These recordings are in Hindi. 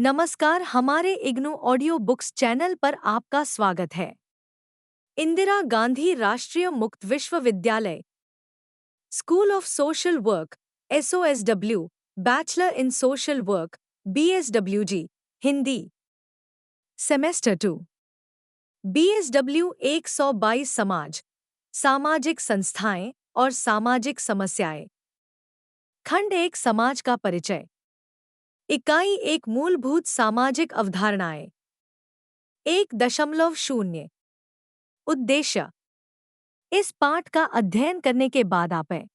नमस्कार, हमारे इग्नू ऑडियो बुक्स चैनल पर आपका स्वागत है। इंदिरा गांधी राष्ट्रीय मुक्त विश्वविद्यालय, school of social work, SOSW, bachelor in social work, BSWG, Hindi. Semester 2, BSW 122 समाज, सामाजिक संस्थाएं और सामाजिक समस्याएं। खंड 1 समाज का परिचय। इकाई 1 मूलभूत सामाजिक अवधारणाएं। 1.0 उद्देश्य। इस पाठ का अध्ययन करने के बाद आप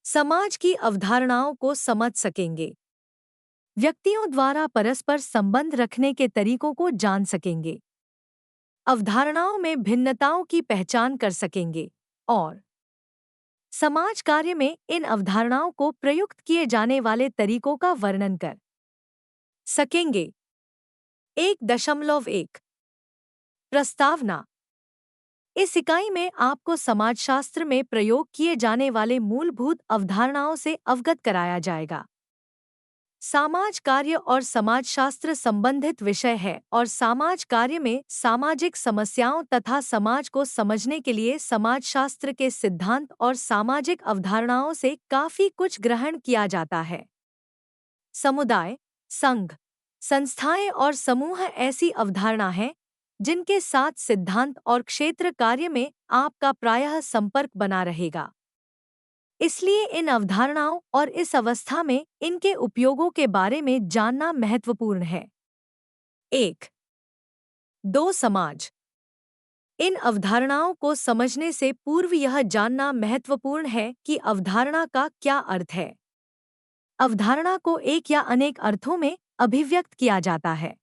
समाज की अवधारणाओं को समझ सकेंगे, व्यक्तियों द्वारा परस्पर संबंध रखने के तरीकों को जान सकेंगे, अवधारणाओं में भिन्नताओं की पहचान कर सकेंगे और समाज कार्य में इन अवधारणाओं को प्रयुक्त किए जाने वाले तरीकों का वर्णन कर सकेंगे। 1.1 प्रस्तावना। इस इकाई में आपको समाजशास्त्र में प्रयोग किए जाने वाले मूलभूत अवधारणाओं से अवगत कराया जाएगा। समाज कार्य और समाजशास्त्र संबंधित विषय है और समाज कार्य में सामाजिक समस्याओं तथा समाज को समझने के लिए समाजशास्त्र के सिद्धांत और सामाजिक अवधारणाओं से काफी कुछ ग्रहण किया जाता है। समुदाय, संघ, संस्थाएं और समूह ऐसी अवधारणा है जिनके साथ सिद्धांत और क्षेत्र कार्य में आपका प्रायः संपर्क बना रहेगा। इसलिए इन अवधारणाओं और इस अवस्था में इनके उपयोगों के बारे में जानना महत्वपूर्ण है। 1.2 समाज। इन अवधारणाओं को समझने से पूर्व यह जानना महत्वपूर्ण है कि अवधारणा का क्या अर्थ है। अवधारणा को एक या अनेक अर्थों में अभिव्यक्त किया जाता है।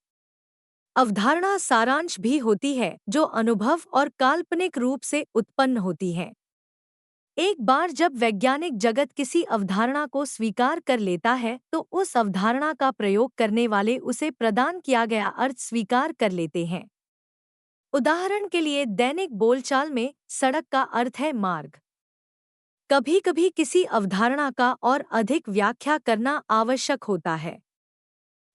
अवधारणा सारांश भी होती है जो अनुभव और काल्पनिक रूप से उत्पन्न होती है। एक बार जब वैज्ञानिक जगत किसी अवधारणा को स्वीकार कर लेता है तो उस अवधारणा का प्रयोग करने वाले उसे प्रदान किया गया अर्थ स्वीकार कर लेते हैं। उदाहरण के लिए दैनिक बोलचाल में सड़क का अर्थ है मार्ग। कभी-कभी किसी अवधारणा का और अधिक व्याख्या करना आवश्यक होता है।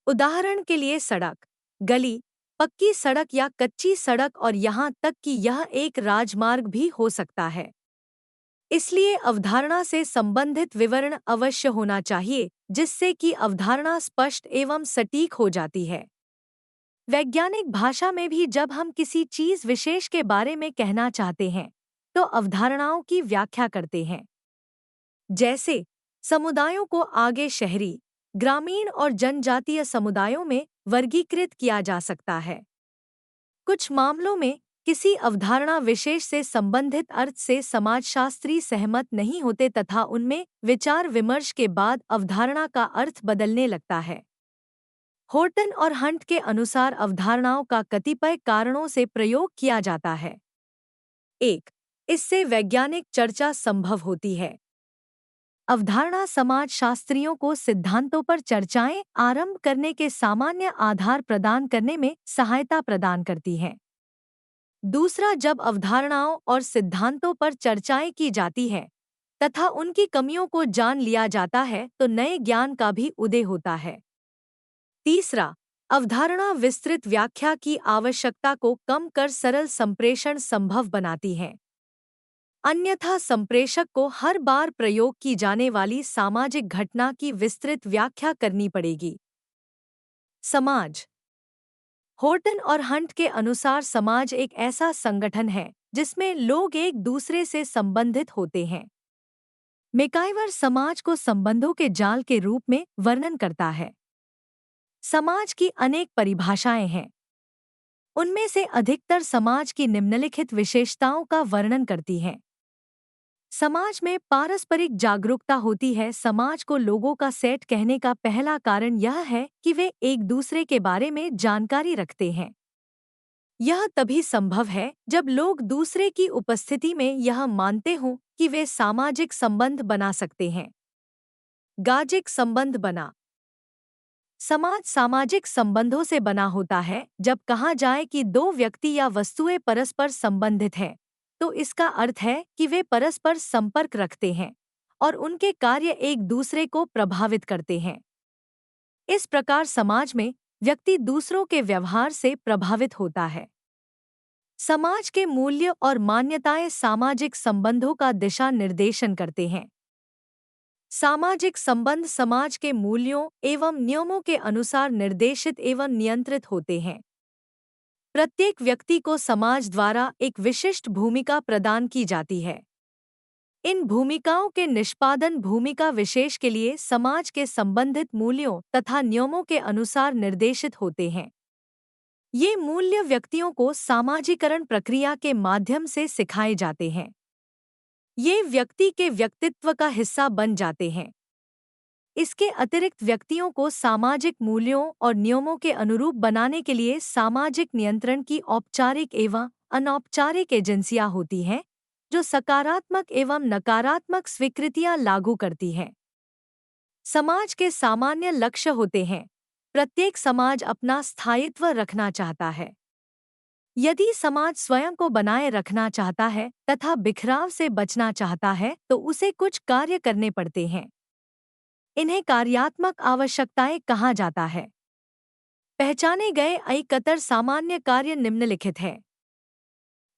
उदाहरण के लिए सड़क, गली, पक्की सड़क या कच्ची सड़क और यहाँ तक कि यह एक राजमार्ग भी हो सकता है। इसलिए अवधारणा से संबंधित विवरण अवश्य होना चाहिए जिससे कि अवधारणा स्पष्ट एवं सटीक हो जाती है। वैज्ञानिक भाषा में भी जब हम किसी चीज विशेष के बारे में कहना चाहते हैं तो अवधारणाओं की व्याख्या करते हैं। जैसे समुदायों को आगे शहरी, ग्रामीण और जनजातीय समुदायों में वर्गीकृत किया जा सकता है। कुछ मामलों में किसी अवधारणा विशेष से संबंधित अर्थ से समाजशास्त्री सहमत नहीं होते तथा उनमें विचार विमर्श के बाद अवधारणा का अर्थ बदलने लगता है। होर्टन और हंट के अनुसार अवधारणाओं का कतिपय कारणों से प्रयोग किया जाता है। 1. इससे वैज्ञानिक चर्चा संभव होती है। अवधारणा समाजशास्त्रियों को सिद्धांतों पर चर्चाएं आरंभ करने के सामान्य आधार प्रदान करने में सहायता प्रदान करती है। दूसरा, जब अवधारणाओं और सिद्धांतों पर चर्चाएं की जाती है तथा उनकी कमियों को जान लिया जाता है तो नए ज्ञान का भी उदय होता है। तीसरा, अवधारणा विस्तृत व्याख्या की आवश्यकता को कम कर सरल संप्रेषण संभव बनाती है। अन्यथा संप्रेषक को हर बार प्रयोग की जाने वाली सामाजिक घटना की विस्तृत व्याख्या करनी पड़ेगी। समाज। होर्टन और हंट के अनुसार समाज एक ऐसा संगठन है जिसमें लोग एक दूसरे से संबंधित होते हैं। मैकाइवर समाज को संबंधों के जाल के रूप में वर्णन करता है। समाज की अनेक परिभाषाएं हैं। उनमें से अधिकतर समाज की निम्नलिखित विशेषताओं का वर्णन करती हैं। समाज में पारस्परिक जागरूकता होती है। समाज को लोगों का सेट कहने का पहला कारण यह है कि वे एक दूसरे के बारे में जानकारी रखते हैं। यह तभी संभव है जब लोग दूसरे की उपस्थिति में यह मानते हों कि वे सामाजिक संबंध बना सकते हैं। गाजिक संबंध बना। समाज सामाजिक संबंधों से बना होता है। जब कहा जाए कि दो व्यक्ति या वस्तुएं परस्पर संबंधित हैं, तो इसका अर्थ है कि वे परस्पर संपर्क रखते हैं और उनके कार्य एक दूसरे को प्रभावित करते हैं। इस प्रकार समाज में व्यक्ति दूसरों के व्यवहार से प्रभावित होता है। समाज के मूल्य और मान्यताएं सामाजिक संबंधों का दिशा निर्देशन करते हैं। सामाजिक संबंध समाज के मूल्यों एवं नियमों के अनुसार निर्देशित एवं नियंत्रित होते हैं। प्रत्येक व्यक्ति को समाज द्वारा एक विशिष्ट भूमिका प्रदान की जाती है। इन भूमिकाओं के निष्पादन भूमिका विशेष के लिए समाज के संबंधित मूल्यों तथा नियमों के अनुसार निर्देशित होते हैं। ये मूल्य व्यक्तियों को सामाजिकरण प्रक्रिया के माध्यम से सिखाए जाते हैं। ये व्यक्ति के व्यक्तित्व का हिस्सा बन जाते हैं। इसके अतिरिक्त व्यक्तियों को सामाजिक मूल्यों और नियमों के अनुरूप बनाने के लिए सामाजिक नियंत्रण की औपचारिक एवं अनौपचारिक एजेंसियां होती हैं, जो सकारात्मक एवं नकारात्मक स्वीकृतियां लागू करती हैं। समाज के सामान्य लक्ष्य होते हैं। प्रत्येक समाज अपना स्थायित्व रखना चाहता है। यदि समाज स्वयं को बनाए रखना चाहता है तथा बिखराव से बचना चाहता है तो उसे कुछ कार्य करने पड़ते हैं। इन्हें कार्यात्मक आवश्यकताएं कहा जाता है। पहचाने गए एकतर सामान्य कार्य निम्नलिखित है।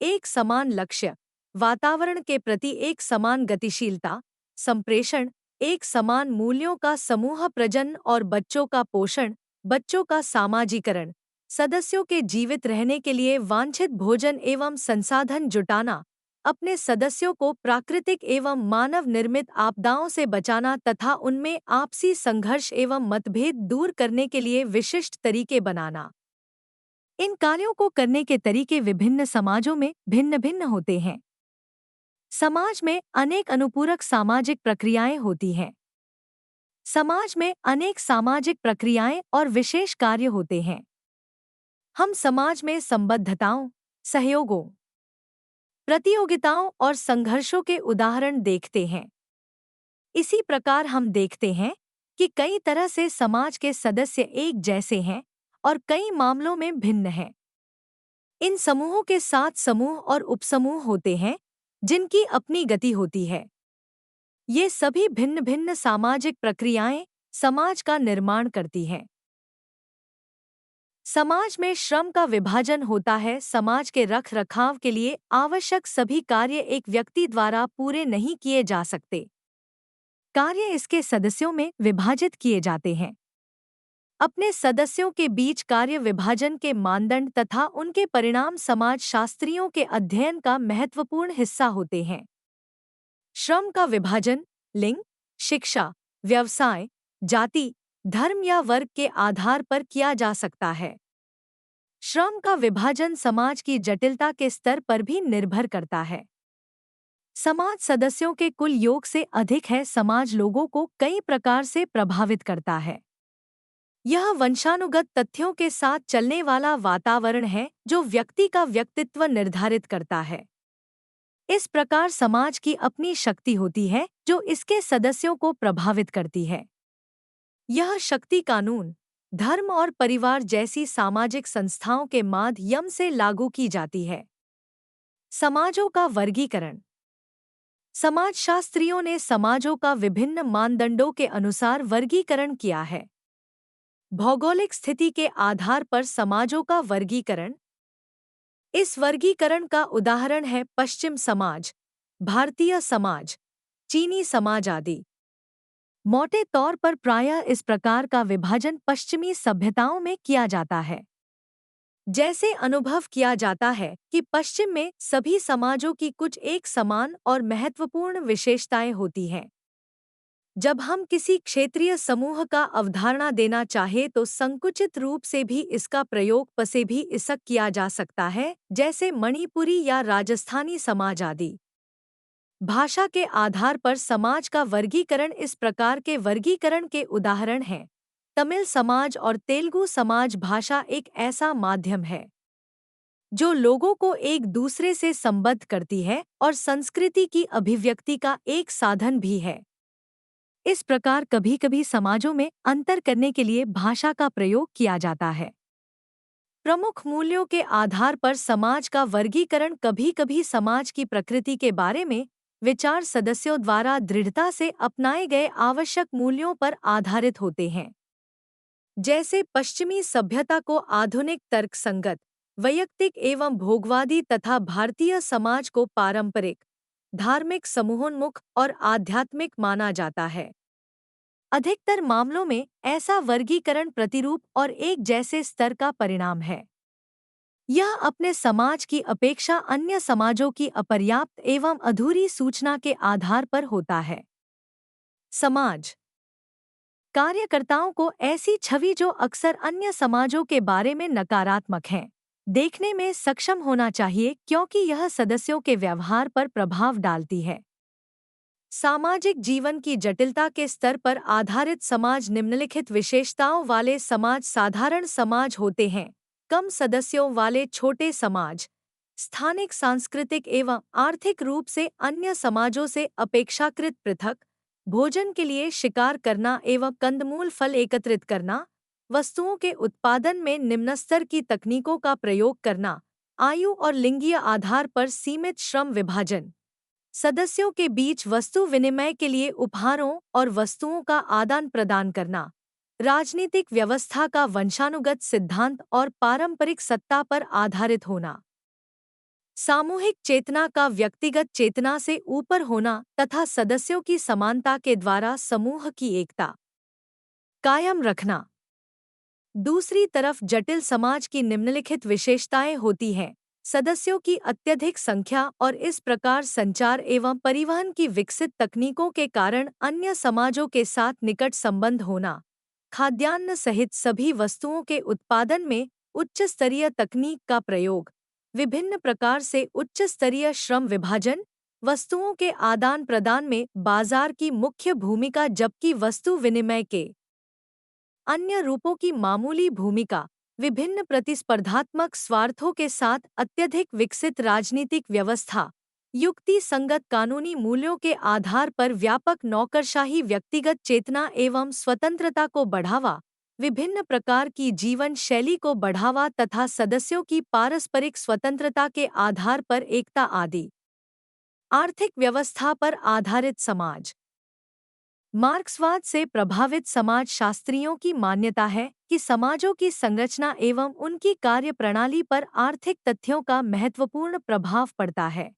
एक समान लक्ष्य, वातावरण के प्रति एक समान गतिशीलता, संप्रेषण, एक समान मूल्यों का समूह, प्रजनन और बच्चों का पोषण, बच्चों का सामाजिकरण, सदस्यों के जीवित रहने के लिए वांछित भोजन एवं संसाधन जुटाना, अपने सदस्यों को प्राकृतिक एवं मानव निर्मित आपदाओं से बचाना तथा उनमें आपसी संघर्ष एवं मतभेद दूर करने के लिए विशिष्ट तरीके बनाना। इन कार्यों को करने के तरीके विभिन्न समाजों में भिन्न भिन्न होते हैं। समाज में अनेक अनुपूरक सामाजिक प्रक्रियाएं होती हैं। समाज में अनेक सामाजिक प्रक्रियाएं और विशेष कार्य होते हैं। हम समाज में संबद्धताओं, सहयोगों, प्रतियोगिताओं और संघर्षों के उदाहरण देखते हैं। इसी प्रकार हम देखते हैं कि कई तरह से समाज के सदस्य एक जैसे हैं और कई मामलों में भिन्न हैं। इन समूहों के साथ समूह और उपसमूह होते हैं जिनकी अपनी गति होती है। ये सभी भिन्न भिन्न सामाजिक प्रक्रियाएं समाज का निर्माण करती हैं। समाज में श्रम का विभाजन होता है। समाज के रख रखाव के लिए आवश्यक सभी कार्य एक व्यक्ति द्वारा पूरे नहीं किए जा सकते। कार्य इसके सदस्यों में विभाजित किए जाते हैं। अपने सदस्यों के बीच कार्य विभाजन के मानदंड तथा उनके परिणाम समाजशास्त्रियों के अध्ययन का महत्वपूर्ण हिस्सा होते हैं। श्रम का विभाजन लिंग, शिक्षा, व्यवसाय, जाति, धर्म या वर्ग के आधार पर किया जा सकता है। श्रम का विभाजन समाज की जटिलता के स्तर पर भी निर्भर करता है। समाज सदस्यों के कुल योग से अधिक है। समाज लोगों को कई प्रकार से प्रभावित करता है। यह वंशानुगत तथ्यों के साथ चलने वाला वातावरण है जो व्यक्ति का व्यक्तित्व निर्धारित करता है। इस प्रकार समाज की अपनी शक्ति होती है जो इसके सदस्यों को प्रभावित करती है। यह शक्ति कानून, धर्म और परिवार जैसी सामाजिक संस्थाओं के माध्यम से लागू की जाती है। समाजों का वर्गीकरण। समाजशास्त्रियों ने समाजों का विभिन्न मानदंडों के अनुसार वर्गीकरण किया है। भौगोलिक स्थिति के आधार पर समाजों का वर्गीकरण। इस वर्गीकरण का उदाहरण है पश्चिम समाज, भारतीय समाज, चीनी समाज आदि। मोटे तौर पर प्रायः इस प्रकार का विभाजन पश्चिमी सभ्यताओं में किया जाता है। जैसे अनुभव किया जाता है कि पश्चिम में सभी समाजों की कुछ एक समान और महत्वपूर्ण विशेषताएं होती हैं। जब हम किसी क्षेत्रीय समूह का अवधारणा देना चाहे तो संकुचित रूप से भी इसका प्रयोग पसे भी इसक किया जा सकता है, जैसे मणिपुरी या राजस्थानी समाज आदि। भाषा के आधार पर समाज का वर्गीकरण। इस प्रकार के वर्गीकरण के उदाहरण हैं तमिल समाज और तेलुगु समाज। भाषा एक ऐसा माध्यम है जो लोगों को एक दूसरे से संबद्ध करती है और संस्कृति की अभिव्यक्ति का एक साधन भी है। इस प्रकार कभी-कभी समाजों में अंतर करने के लिए भाषा का प्रयोग किया जाता है। प्रमुख मूल्यों के आधार पर समाज का वर्गीकरण। कभी-कभी समाज की प्रकृति के बारे में विचार सदस्यों द्वारा दृढ़ता से अपनाए गए आवश्यक मूल्यों पर आधारित होते हैं। जैसे पश्चिमी सभ्यता को आधुनिक तर्कसंगत, वैयक्तिक एवं भोगवादी तथा भारतीय समाज को पारंपरिक, धार्मिक समूहोन्मुख और आध्यात्मिक माना जाता है। अधिकतर मामलों में ऐसा वर्गीकरण प्रतिरूप और एक जैसे स्तर का परिणाम है। यह अपने समाज की अपेक्षा अन्य समाजों की अपर्याप्त एवं अधूरी सूचना के आधार पर होता है। समाज कार्यकर्ताओं को ऐसी छवि जो अक्सर अन्य समाजों के बारे में नकारात्मक है, देखने में सक्षम होना चाहिए क्योंकि यह सदस्यों के व्यवहार पर प्रभाव डालती है। सामाजिक जीवन की जटिलता के स्तर पर आधारित समाज निम्नलिखित विशेषताओं वाले समाज साधारण समाज होते हैं। कम सदस्यों वाले छोटे समाज, स्थानिक सांस्कृतिक एवं आर्थिक रूप से अन्य समाजों से अपेक्षाकृत पृथक, भोजन के लिए शिकार करना एवं कंदमूल फल एकत्रित करना, वस्तुओं के उत्पादन में निम्न स्तर की तकनीकों का प्रयोग करना, आयु और लिंगीय आधार पर सीमित श्रम विभाजन, सदस्यों के बीच वस्तु विनिमय के लिए उपहारों और वस्तुओं का आदान प्रदान करना, राजनीतिक व्यवस्था का वंशानुगत सिद्धांत और पारंपरिक सत्ता पर आधारित होना, सामूहिक चेतना का व्यक्तिगत चेतना से ऊपर होना तथा सदस्यों की समानता के द्वारा समूह की एकता कायम रखना। दूसरी तरफ जटिल समाज की निम्नलिखित विशेषताएं होती हैं। सदस्यों की अत्यधिक संख्या और इस प्रकार संचार एवं परिवहन की विकसित तकनीकों के कारण अन्य समाजों के साथ निकट संबंध होना, खाद्यान्न सहित सभी वस्तुओं के उत्पादन में उच्च स्तरीय तकनीक का प्रयोग, विभिन्न प्रकार से उच्च स्तरीय श्रम विभाजन, वस्तुओं के आदान प्रदान में बाजार की मुख्य भूमिका जबकि वस्तु विनिमय के अन्य रूपों की मामूली भूमिका, विभिन्न प्रतिस्पर्धात्मक स्वार्थों के साथ अत्यधिक विकसित राजनीतिक व्यवस्था, युक्ति संगत कानूनी मूल्यों के आधार पर व्यापक नौकरशाही, व्यक्तिगत चेतना एवं स्वतंत्रता को बढ़ावा, विभिन्न प्रकार की जीवन शैली को बढ़ावा तथा सदस्यों की पारस्परिक स्वतंत्रता के आधार पर एकता आदि। आर्थिक व्यवस्था पर आधारित समाज। मार्क्सवाद से प्रभावित समाजशास्त्रियों की मान्यता है कि समाजों की संरचना एवं उनकी कार्यप्रणाली पर आर्थिक तथ्यों का महत्वपूर्ण प्रभाव पड़ता है।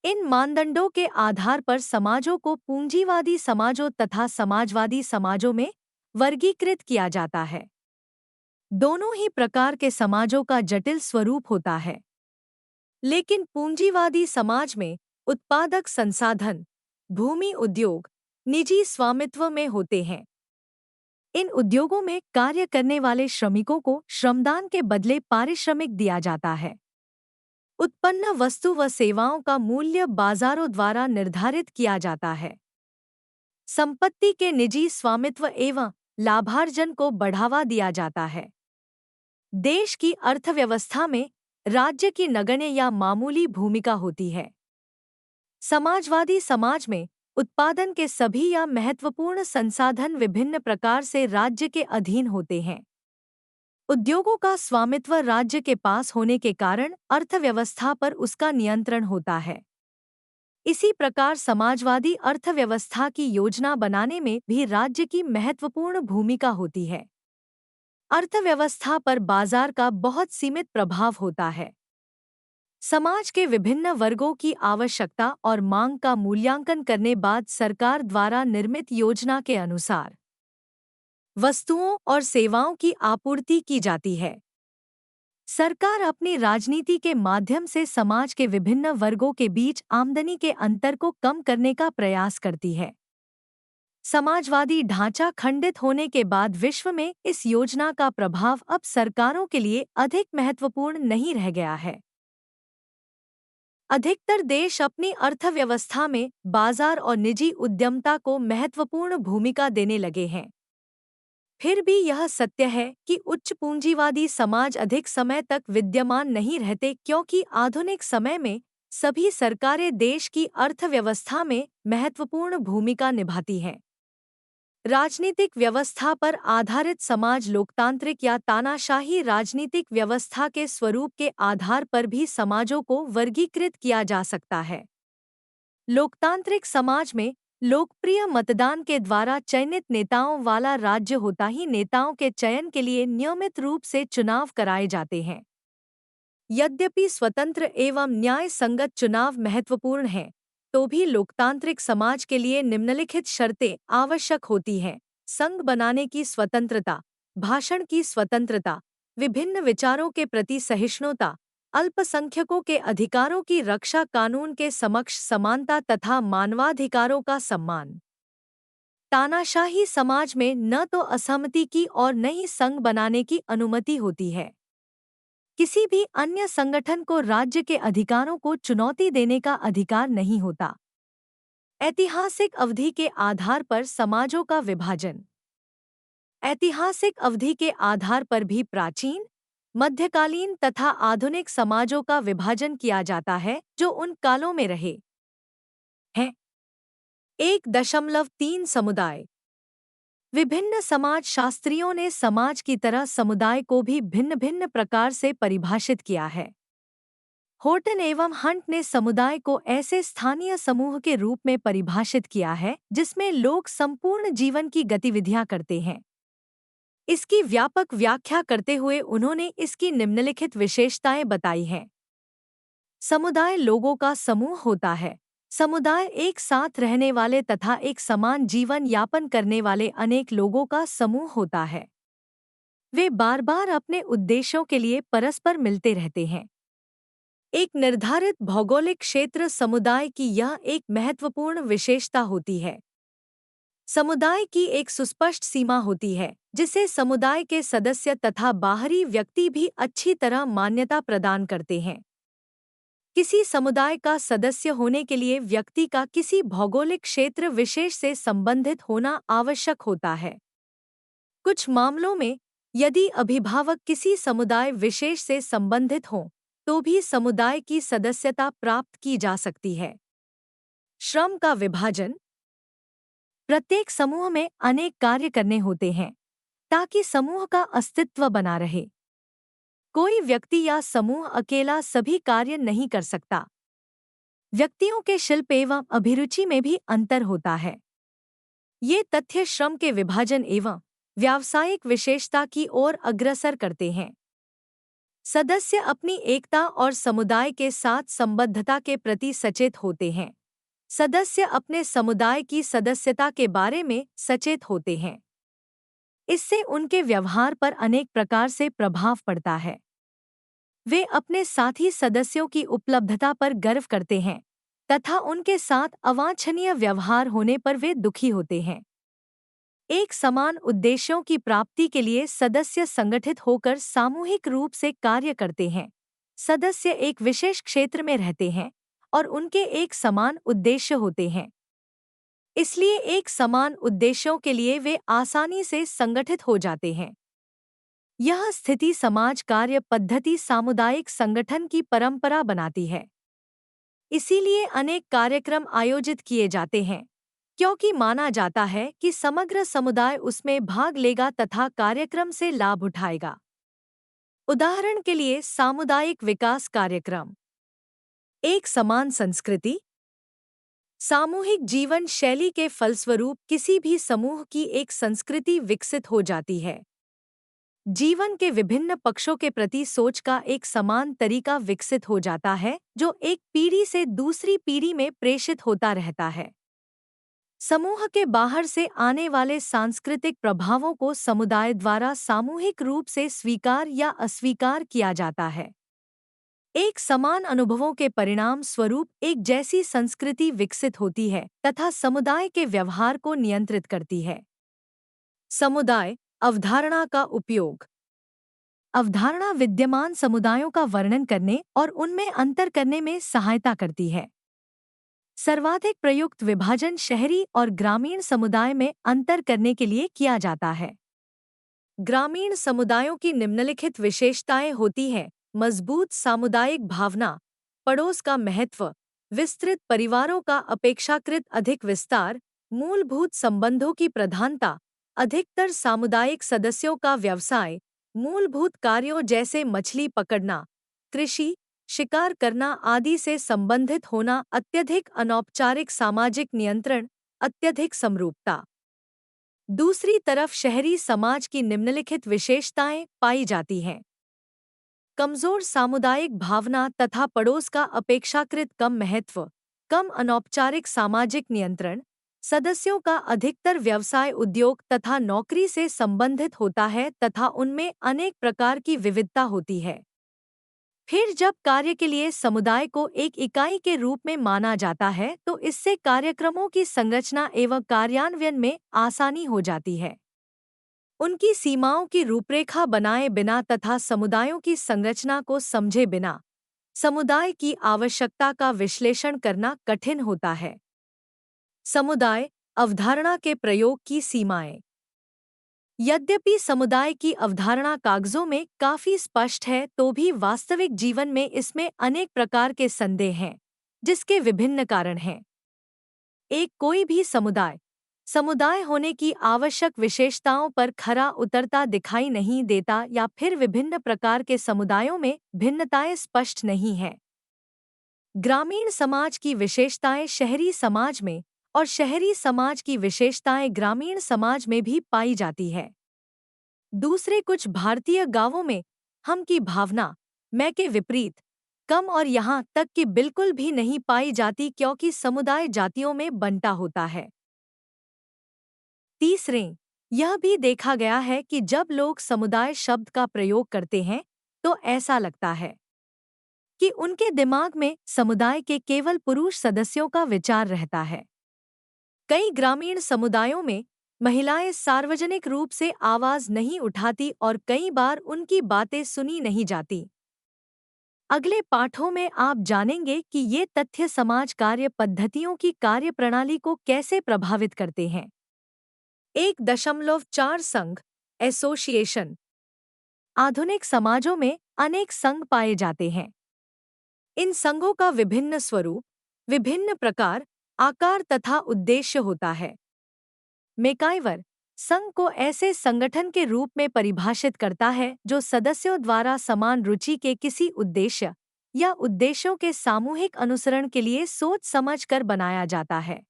इन मानदंडों के आधार पर समाजों को पूंजीवादी समाजों तथा समाजवादी समाजों में वर्गीकृत किया जाता है। दोनों ही प्रकार के समाजों का जटिल स्वरूप होता है, लेकिन पूंजीवादी समाज में उत्पादक संसाधन, भूमि उद्योग निजी स्वामित्व में होते हैं। इन उद्योगों में कार्य करने वाले श्रमिकों को श्रमदान के बदले पारिश्रमिक दिया जाता है। उत्पन्न वस्तु व सेवाओं का मूल्य बाजारों द्वारा निर्धारित किया जाता है। संपत्ति के निजी स्वामित्व एवं लाभार्जन को बढ़ावा दिया जाता है। देश की अर्थव्यवस्था में राज्य की नगण्य या मामूली भूमिका होती है। समाजवादी समाज में उत्पादन के सभी या महत्वपूर्ण संसाधन विभिन्न प्रकार से राज्य के अधीन होते हैं। उद्योगों का स्वामित्व राज्य के पास होने के कारण अर्थव्यवस्था पर उसका नियंत्रण होता है। इसी प्रकार समाजवादी अर्थव्यवस्था की योजना बनाने में भी राज्य की महत्वपूर्ण भूमिका होती है। अर्थव्यवस्था पर बाजार का बहुत सीमित प्रभाव होता है। समाज के विभिन्न वर्गों की आवश्यकता और मांग का मूल्यांकन करने बाद सरकार द्वारा निर्मित योजना के अनुसार वस्तुओं और सेवाओं की आपूर्ति की जाती है। सरकार अपनी राजनीति के माध्यम से समाज के विभिन्न वर्गों के बीच आमदनी के अंतर को कम करने का प्रयास करती है। समाजवादी ढांचा खंडित होने के बाद विश्व में इस योजना का प्रभाव अब सरकारों के लिए अधिक महत्वपूर्ण नहीं रह गया है। अधिकतर देश अपनी अर्थव्यवस्था में बाजार और निजी उद्यमता को महत्वपूर्ण भूमिका देने लगे हैं। फिर भी यह सत्य है कि उच्च पूंजीवादी समाज अधिक समय तक विद्यमान नहीं रहते क्योंकि आधुनिक समय में सभी सरकारें देश की अर्थव्यवस्था में महत्वपूर्ण भूमिका निभाती हैं। राजनीतिक व्यवस्था पर आधारित समाज लोकतांत्रिक या तानाशाही राजनीतिक व्यवस्था के स्वरूप के आधार पर भी समाजों को वर्गीकृत किया जा सकता है। लोकतांत्रिक समाज में लोकप्रिय मतदान के द्वारा चयनित नेताओं वाला राज्य होता ही नेताओं के चयन के लिए नियमित रूप से चुनाव कराए जाते हैं। यद्यपि स्वतंत्र एवं न्याय संगत चुनाव महत्वपूर्ण हैं, तो भी लोकतांत्रिक समाज के लिए निम्नलिखित शर्तें आवश्यक होती हैं: संघ बनाने की स्वतंत्रता, भाषण की स्वतंत्रता, विभिन्न विचारों के प्रति सहिष्णुता, अल्पसंख्यकों के अधिकारों की रक्षा, कानून के समक्ष समानता तथा मानवाधिकारों का सम्मान। तानाशाही समाज में न तो असहमति की और न ही संघ बनाने की अनुमति होती है। किसी भी अन्य संगठन को राज्य के अधिकारों को चुनौती देने का अधिकार नहीं होता। ऐतिहासिक अवधि के आधार पर समाजों का विभाजन। ऐतिहासिक अवधि के आधार पर भी प्राचीन, मध्यकालीन तथा आधुनिक समाजों का विभाजन किया जाता है जो उन कालों में रहे हैं। 1.3 समुदाय। विभिन्न समाज शास्त्रियों ने समाज की तरह समुदाय को भी भिन्न भिन्न प्रकार से परिभाषित किया है। होर्टन एवं हंट ने समुदाय को ऐसे स्थानीय समूह के रूप में परिभाषित किया है जिसमें लोग संपूर्ण जीवन की गतिविधियां करते हैं। इसकी व्यापक व्याख्या करते हुए उन्होंने इसकी निम्नलिखित विशेषताएं बताई हैं। समुदाय लोगों का समूह होता है। समुदाय एक साथ रहने वाले तथा एक समान जीवन यापन करने वाले अनेक लोगों का समूह होता है। वे बार बार अपने उद्देश्यों के लिए परस्पर मिलते रहते हैं। एक निर्धारित भौगोलिक क्षेत्र समुदाय की यह एक महत्वपूर्ण विशेषता होती है। समुदाय की एक सुस्पष्ट सीमा होती है जिसे समुदाय के सदस्य तथा बाहरी व्यक्ति भी अच्छी तरह मान्यता प्रदान करते हैं। किसी समुदाय का सदस्य होने के लिए व्यक्ति का किसी भौगोलिक क्षेत्र विशेष से संबंधित होना आवश्यक होता है। कुछ मामलों में यदि अभिभावक किसी समुदाय विशेष से संबंधित हों, तो भी समुदाय की सदस्यता प्राप्त की जा सकती है। श्रम का विभाजन। प्रत्येक समूह में अनेक कार्य करने होते हैं ताकि समूह का अस्तित्व बना रहे। कोई व्यक्ति या समूह अकेला सभी कार्य नहीं कर सकता। व्यक्तियों के शिल्प एवं अभिरुचि में भी अंतर होता है। ये तथ्य श्रम के विभाजन एवं व्यावसायिक विशेषता की ओर अग्रसर करते हैं। सदस्य अपनी एकता और समुदाय के साथ संबद्धता के प्रति सचेत होते हैं। सदस्य अपने समुदाय की सदस्यता के बारे में सचेत होते हैं। इससे उनके व्यवहार पर अनेक प्रकार से प्रभाव पड़ता है। वे अपने साथी सदस्यों की उपलब्धता पर गर्व करते हैं तथा उनके साथ अवांछनीय व्यवहार होने पर वे दुखी होते हैं। एक समान उद्देश्यों की प्राप्ति के लिए सदस्य संगठित होकर सामूहिक रूप से कार्य करते हैं। सदस्य एक विशेष क्षेत्र में रहते हैं और उनके एक समान उद्देश्य होते हैं। इसलिए एक समान उद्देश्यों के लिए वे आसानी से संगठित हो जाते हैं। यह स्थिति समाज कार्य पद्धति सामुदायिक संगठन की परंपरा बनाती है। इसीलिए अनेक कार्यक्रम आयोजित किए जाते हैं क्योंकि माना जाता है कि समग्र समुदाय उसमें भाग लेगा तथा कार्यक्रम से लाभ उठाएगा। उदाहरण के लिए सामुदायिक विकास कार्यक्रम। एक समान संस्कृति। सामूहिक जीवन शैली के फलस्वरूप किसी भी समूह की एक संस्कृति विकसित हो जाती है। जीवन के विभिन्न पक्षों के प्रति सोच का एक समान तरीका विकसित हो जाता है जो एक पीढ़ी से दूसरी पीढ़ी में प्रेषित होता रहता है। समूह के बाहर से आने वाले सांस्कृतिक प्रभावों को समुदाय द्वारा सामूहिक रूप से स्वीकार या अस्वीकार किया जाता है। एक समान अनुभवों के परिणाम स्वरूप एक जैसी संस्कृति विकसित होती है तथा समुदाय के व्यवहार को नियंत्रित करती है। समुदाय अवधारणा का उपयोग। अवधारणा विद्यमान समुदायों का वर्णन करने और उनमें अंतर करने में सहायता करती है। सर्वाधिक प्रयुक्त विभाजन शहरी और ग्रामीण समुदाय में अंतर करने के लिए किया जाता है। ग्रामीण समुदायों की निम्नलिखित विशेषताएं होती हैं: मजबूत सामुदायिक भावना, पड़ोस का महत्व, विस्तृत परिवारों का अपेक्षाकृत अधिक विस्तार, मूलभूत संबंधों की प्रधानता, अधिकतर सामुदायिक सदस्यों का व्यवसाय, मूलभूत कार्यों जैसे मछली पकड़ना, कृषि, शिकार करना आदि से संबंधित होना, अत्यधिक अनौपचारिक सामाजिक नियंत्रण, अत्यधिक समरूपता। दूसरी तरफ शहरी समाज की निम्नलिखित विशेषताएं पाई जाती हैं। कमजोर सामुदायिक भावना तथा पड़ोस का अपेक्षाकृत कम महत्व, कम अनौपचारिक सामाजिक नियंत्रण, सदस्यों का अधिकतर व्यवसाय उद्योग तथा नौकरी से संबंधित होता है तथा उनमें अनेक प्रकार की विविधता होती है। फिर जब कार्य के लिए समुदाय को एक इकाई के रूप में माना जाता है तो इससे कार्यक्रमों की संरचना एवं कार्यान्वयन में आसानी हो जाती है। उनकी सीमाओं की रूपरेखा बनाए बिना तथा समुदायों की संरचना को समझे बिना समुदाय की आवश्यकता का विश्लेषण करना कठिन होता है। समुदाय अवधारणा के प्रयोग की सीमाएं। यद्यपि समुदाय की अवधारणा कागजों में काफी स्पष्ट है तो भी वास्तविक जीवन में इसमें अनेक प्रकार के संदेह हैं, जिसके विभिन्न कारण हैं। एक कोई भी समुदाय समुदाय होने की आवश्यक विशेषताओं पर खरा उतरता दिखाई नहीं देता या फिर विभिन्न प्रकार के समुदायों में भिन्नताएं स्पष्ट नहीं हैं। ग्रामीण समाज की विशेषताएं शहरी समाज में और शहरी समाज की विशेषताएं ग्रामीण समाज में भी पाई जाती है। दूसरे कुछ भारतीय गांवों में हम की भावना मैं के विपरीत कम और यहाँ तक कि बिल्कुल भी नहीं पाई जाती क्योंकि समुदाय जातियों में बंटा होता है। तीसरे, यह भी देखा गया है कि जब लोग समुदाय शब्द का प्रयोग करते हैं तो ऐसा लगता है कि उनके दिमाग में समुदाय के केवल पुरुष सदस्यों का विचार रहता है। कई ग्रामीण समुदायों में महिलाएं सार्वजनिक रूप से आवाज नहीं उठाती और कई बार उनकी बातें सुनी नहीं जाती। अगले पाठों में आप जानेंगे कि ये तथ्य समाज कार्य पद्धतियों की कार्यप्रणाली को कैसे प्रभावित करते हैं। 1.4 संघ एसोसिएशन। आधुनिक समाजों में अनेक संघ पाए जाते हैं। इन संघों का विभिन्न स्वरूप, विभिन्न प्रकार, आकार तथा उद्देश्य होता है। मैकाइवर संघ को ऐसे संगठन के रूप में परिभाषित करता है जो सदस्यों द्वारा समान रुचि के किसी उद्देश्य या उद्देश्यों के सामूहिक अनुसरण के लिए सोच समझ कर बनाया जाता है।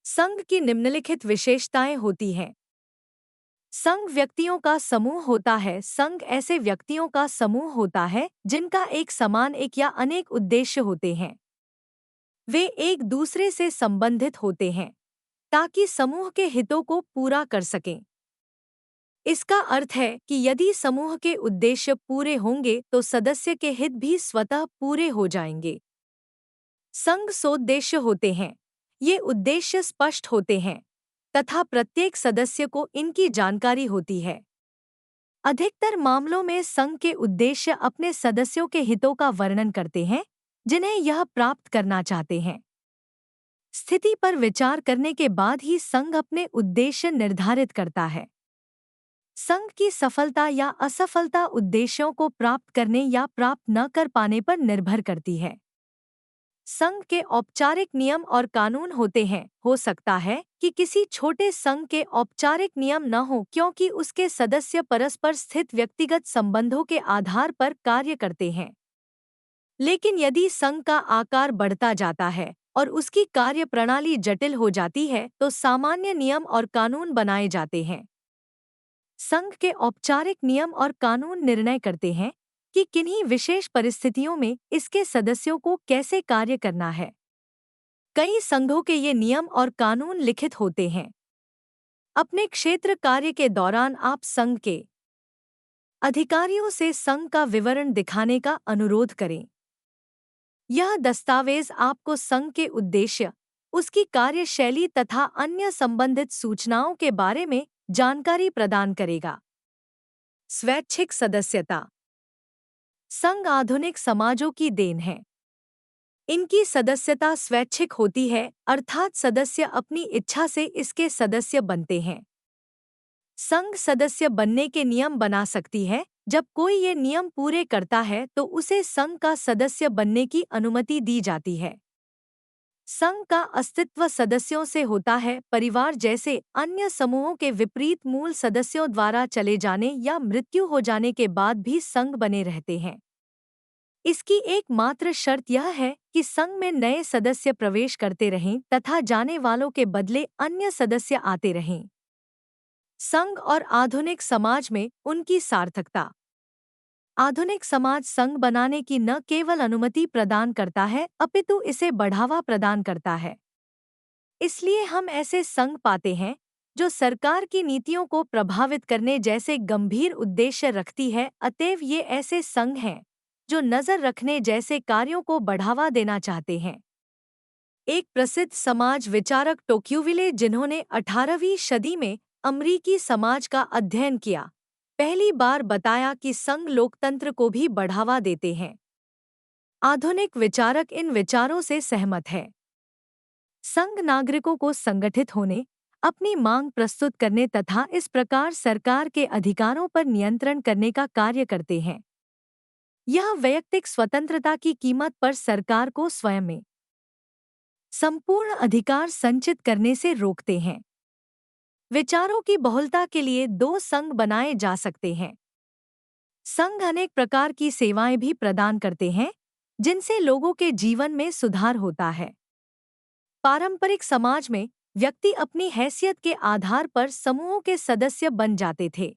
संघ की निम्नलिखित विशेषताएं होती हैं। संघ व्यक्तियों का समूह होता है। संघ ऐसे व्यक्तियों का समूह होता है जिनका एक समान एक या अनेक उद्देश्य होते हैं। वे एक दूसरे से संबंधित होते हैं ताकि समूह के हितों को पूरा कर सकें। इसका अर्थ है कि यदि समूह के उद्देश्य पूरे होंगे तो सदस्य के हित भी स्वतः पूरे हो जाएंगे। संघ सोद्देश्य होते हैं। ये उद्देश्य स्पष्ट होते हैं तथा प्रत्येक सदस्य को इनकी जानकारी होती है। अधिकतर मामलों में संघ के उद्देश्य अपने सदस्यों के हितों का वर्णन करते हैं जिन्हें यह प्राप्त करना चाहते हैं। स्थिति पर विचार करने के बाद ही संघ अपने उद्देश्य निर्धारित करता है। संघ की सफलता या असफलता उद्देश्यों को प्राप्त करने या प्राप्त न कर पाने पर निर्भर करती है। संघ के औपचारिक नियम और कानून होते हैं। हो सकता है कि किसी छोटे संघ के औपचारिक नियम न हो क्योंकि उसके सदस्य परस्पर स्थित व्यक्तिगत संबंधों के आधार पर कार्य करते हैं। लेकिन यदि संघ का आकार बढ़ता जाता है और उसकी कार्यप्रणाली जटिल हो जाती है तो सामान्य नियम और कानून बनाए जाते हैं। संघ के औपचारिक नियम और कानून निर्णय करते हैं कि किन्हीं विशेष परिस्थितियों में इसके सदस्यों को कैसे कार्य करना है। कई संघों के ये नियम और कानून लिखित होते हैं। अपने क्षेत्र कार्य के दौरान आप संघ के अधिकारियों से संघ का विवरण दिखाने का अनुरोध करें। यह दस्तावेज आपको संघ के उद्देश्य, उसकी कार्यशैली तथा अन्य संबंधित सूचनाओं के बारे में जानकारी प्रदान करेगा। स्वैच्छिक सदस्यता। संघ आधुनिक समाजों की देन है। इनकी सदस्यता स्वैच्छिक होती है अर्थात सदस्य अपनी इच्छा से इसके सदस्य बनते हैं। संघ सदस्य बनने के नियम बना सकती है। जब कोई ये नियम पूरे करता है तो उसे संघ का सदस्य बनने की अनुमति दी जाती है। संघ का अस्तित्व सदस्यों से होता है। परिवार जैसे अन्य समूहों के विपरीत मूल सदस्यों द्वारा चले जाने या मृत्यु हो जाने के बाद भी संघ बने रहते हैं। इसकी एकमात्र शर्त यह है कि संघ में नए सदस्य प्रवेश करते रहें तथा जाने वालों के बदले अन्य सदस्य आते रहें। संघ और आधुनिक समाज में उनकी सार्थकता। आधुनिक समाज संघ बनाने की न केवल अनुमति प्रदान करता है अपितु इसे बढ़ावा प्रदान करता है। इसलिए हम ऐसे संघ पाते हैं जो सरकार की नीतियों को प्रभावित करने जैसे गंभीर उद्देश्य रखती है। अतएव ये ऐसे संघ हैं जो नजर रखने जैसे कार्यों को बढ़ावा देना चाहते हैं। एक प्रसिद्ध समाज विचारक टोक्यूविले, जिन्होंने 18वीं सदी में अमरीकी समाज का अध्ययन किया, पहली बार बताया कि संघ लोकतंत्र को भी बढ़ावा देते हैं। आधुनिक विचारक इन विचारों से सहमत है। संघ नागरिकों को संगठित होने, अपनी मांग प्रस्तुत करने तथा इस प्रकार सरकार के अधिकारों पर नियंत्रण करने का कार्य करते हैं। यह वैयक्तिक स्वतंत्रता की कीमत पर सरकार को स्वयं में संपूर्ण अधिकार संचित करने से रोकते हैं। विचारों की बहुलता के लिए दो संघ बनाए जा सकते हैं। संघ अनेक प्रकार की सेवाएं भी प्रदान करते हैं जिनसे लोगों के जीवन में सुधार होता है। पारंपरिक समाज में व्यक्ति अपनी हैसियत के आधार पर समूहों के सदस्य बन जाते थे।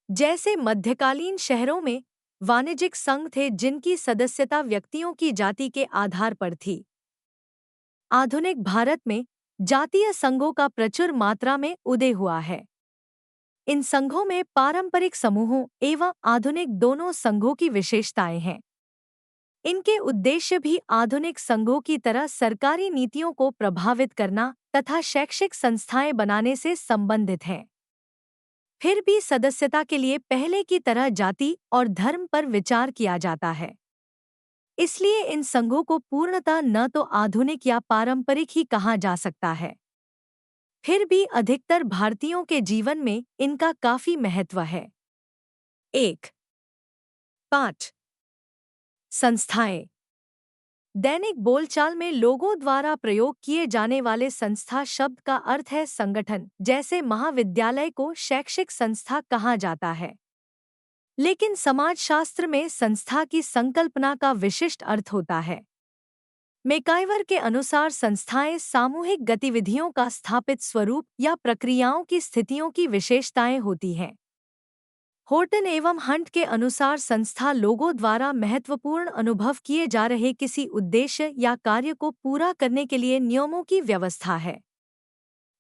जैसे मध्यकालीन शहरों में वाणिज्यिक संघ थे जिनकी सदस्यता व्यक्तियों की जाति के आधार पर थी। आधुनिक भारत में जातीय संघों का प्रचुर मात्रा में उदय हुआ है। इन संघों में पारंपरिक समूहों एवं आधुनिक दोनों संघों की विशेषताएं हैं। इनके उद्देश्य भी आधुनिक संघों की तरह सरकारी नीतियों को प्रभावित करना तथा शैक्षिक संस्थाएं बनाने से संबंधित हैं। फिर भी सदस्यता के लिए पहले की तरह जाति और धर्म पर विचार किया जाता है। इसलिए इन संघों को पूर्णतः न तो आधुनिक या पारंपरिक ही कहा जा सकता है। फिर भी अधिकतर भारतीयों के जीवन में इनका काफी महत्व है। 1.5 संस्थाएं। दैनिक बोलचाल में लोगों द्वारा प्रयोग किए जाने वाले संस्था शब्द का अर्थ है संगठन। जैसे महाविद्यालय को शैक्षिक संस्था कहा जाता है, लेकिन समाजशास्त्र में संस्था की संकल्पना का विशिष्ट अर्थ होता है। मैकाइवर के अनुसार संस्थाएं सामूहिक गतिविधियों का स्थापित स्वरूप या प्रक्रियाओं की स्थितियों की विशेषताएं होती हैं। होर्टन एवं हंट के अनुसार संस्था लोगों द्वारा महत्वपूर्ण अनुभव किए जा रहे किसी उद्देश्य या कार्य को पूरा करने के लिए नियमों की व्यवस्था है।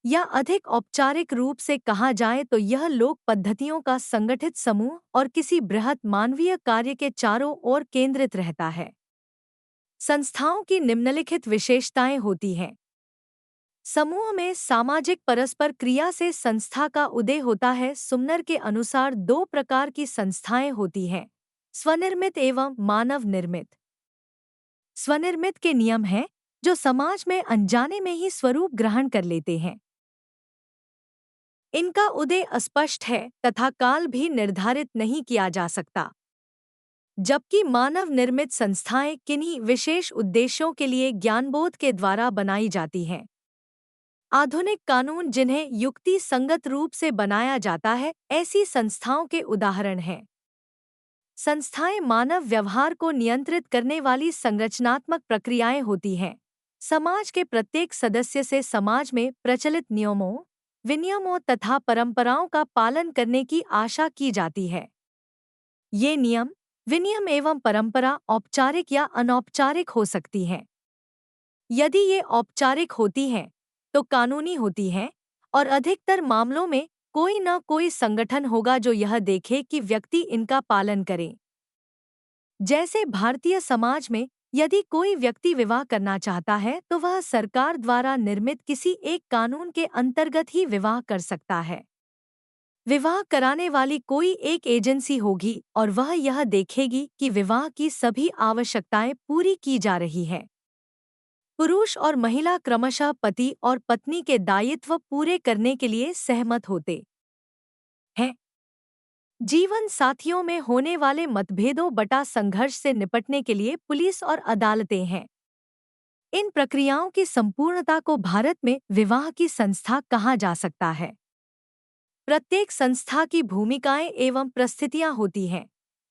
या अधिक औपचारिक रूप से कहा जाए तो यह लोक पद्धतियों का संगठित समूह और किसी बृहत मानवीय कार्य के चारों ओर केंद्रित रहता है। संस्थाओं की निम्नलिखित विशेषताएं होती हैं। समूह में सामाजिक परस्पर क्रिया से संस्था का उदय होता है। सुमनर के अनुसार दो प्रकार की संस्थाएं होती हैं, स्वनिर्मित एवं मानव निर्मित। स्वनिर्मित के नियम हैं जो समाज में अनजाने में ही स्वरूप ग्रहण कर लेते हैं। इनका उदय अस्पष्ट है तथा काल भी निर्धारित नहीं किया जा सकता, जबकि मानव निर्मित संस्थाएं किन्हीं विशेष उद्देश्यों के लिए ज्ञानबोध के द्वारा बनाई जाती हैं। आधुनिक कानून जिन्हें युक्ति संगत रूप से बनाया जाता है, ऐसी संस्थाओं के उदाहरण हैं। संस्थाएं मानव व्यवहार को नियंत्रित करने वाली संरचनात्मक प्रक्रियाएं होती हैं। समाज के प्रत्येक सदस्य से समाज में प्रचलित नियमों, विनियमों तथा परंपराओं का पालन करने की आशा की जाती है। ये नियम, विनियम एवं परंपरा औपचारिक या अनौपचारिक हो सकती हैं। यदि ये औपचारिक होती हैं तो कानूनी होती हैं, और अधिकतर मामलों में कोई न कोई संगठन होगा जो यह देखे कि व्यक्ति इनका पालन करे। जैसे भारतीय समाज में यदि कोई व्यक्ति विवाह करना चाहता है तो वह सरकार द्वारा निर्मित किसी एक कानून के अंतर्गत ही विवाह कर सकता है। विवाह कराने वाली कोई एक एजेंसी होगी और वह यह देखेगी कि विवाह की सभी आवश्यकताएं पूरी की जा रही हैं। पुरुष और महिला क्रमशः पति और पत्नी के दायित्व पूरे करने के लिए सहमत होते हैं। जीवन साथियों में होने वाले मतभेदों बटा संघर्ष से निपटने के लिए पुलिस और अदालतें हैं। इन प्रक्रियाओं की संपूर्णता को भारत में विवाह की संस्था कहा जा सकता है। प्रत्येक संस्था की भूमिकाएं एवं परिस्थितियां होती हैं।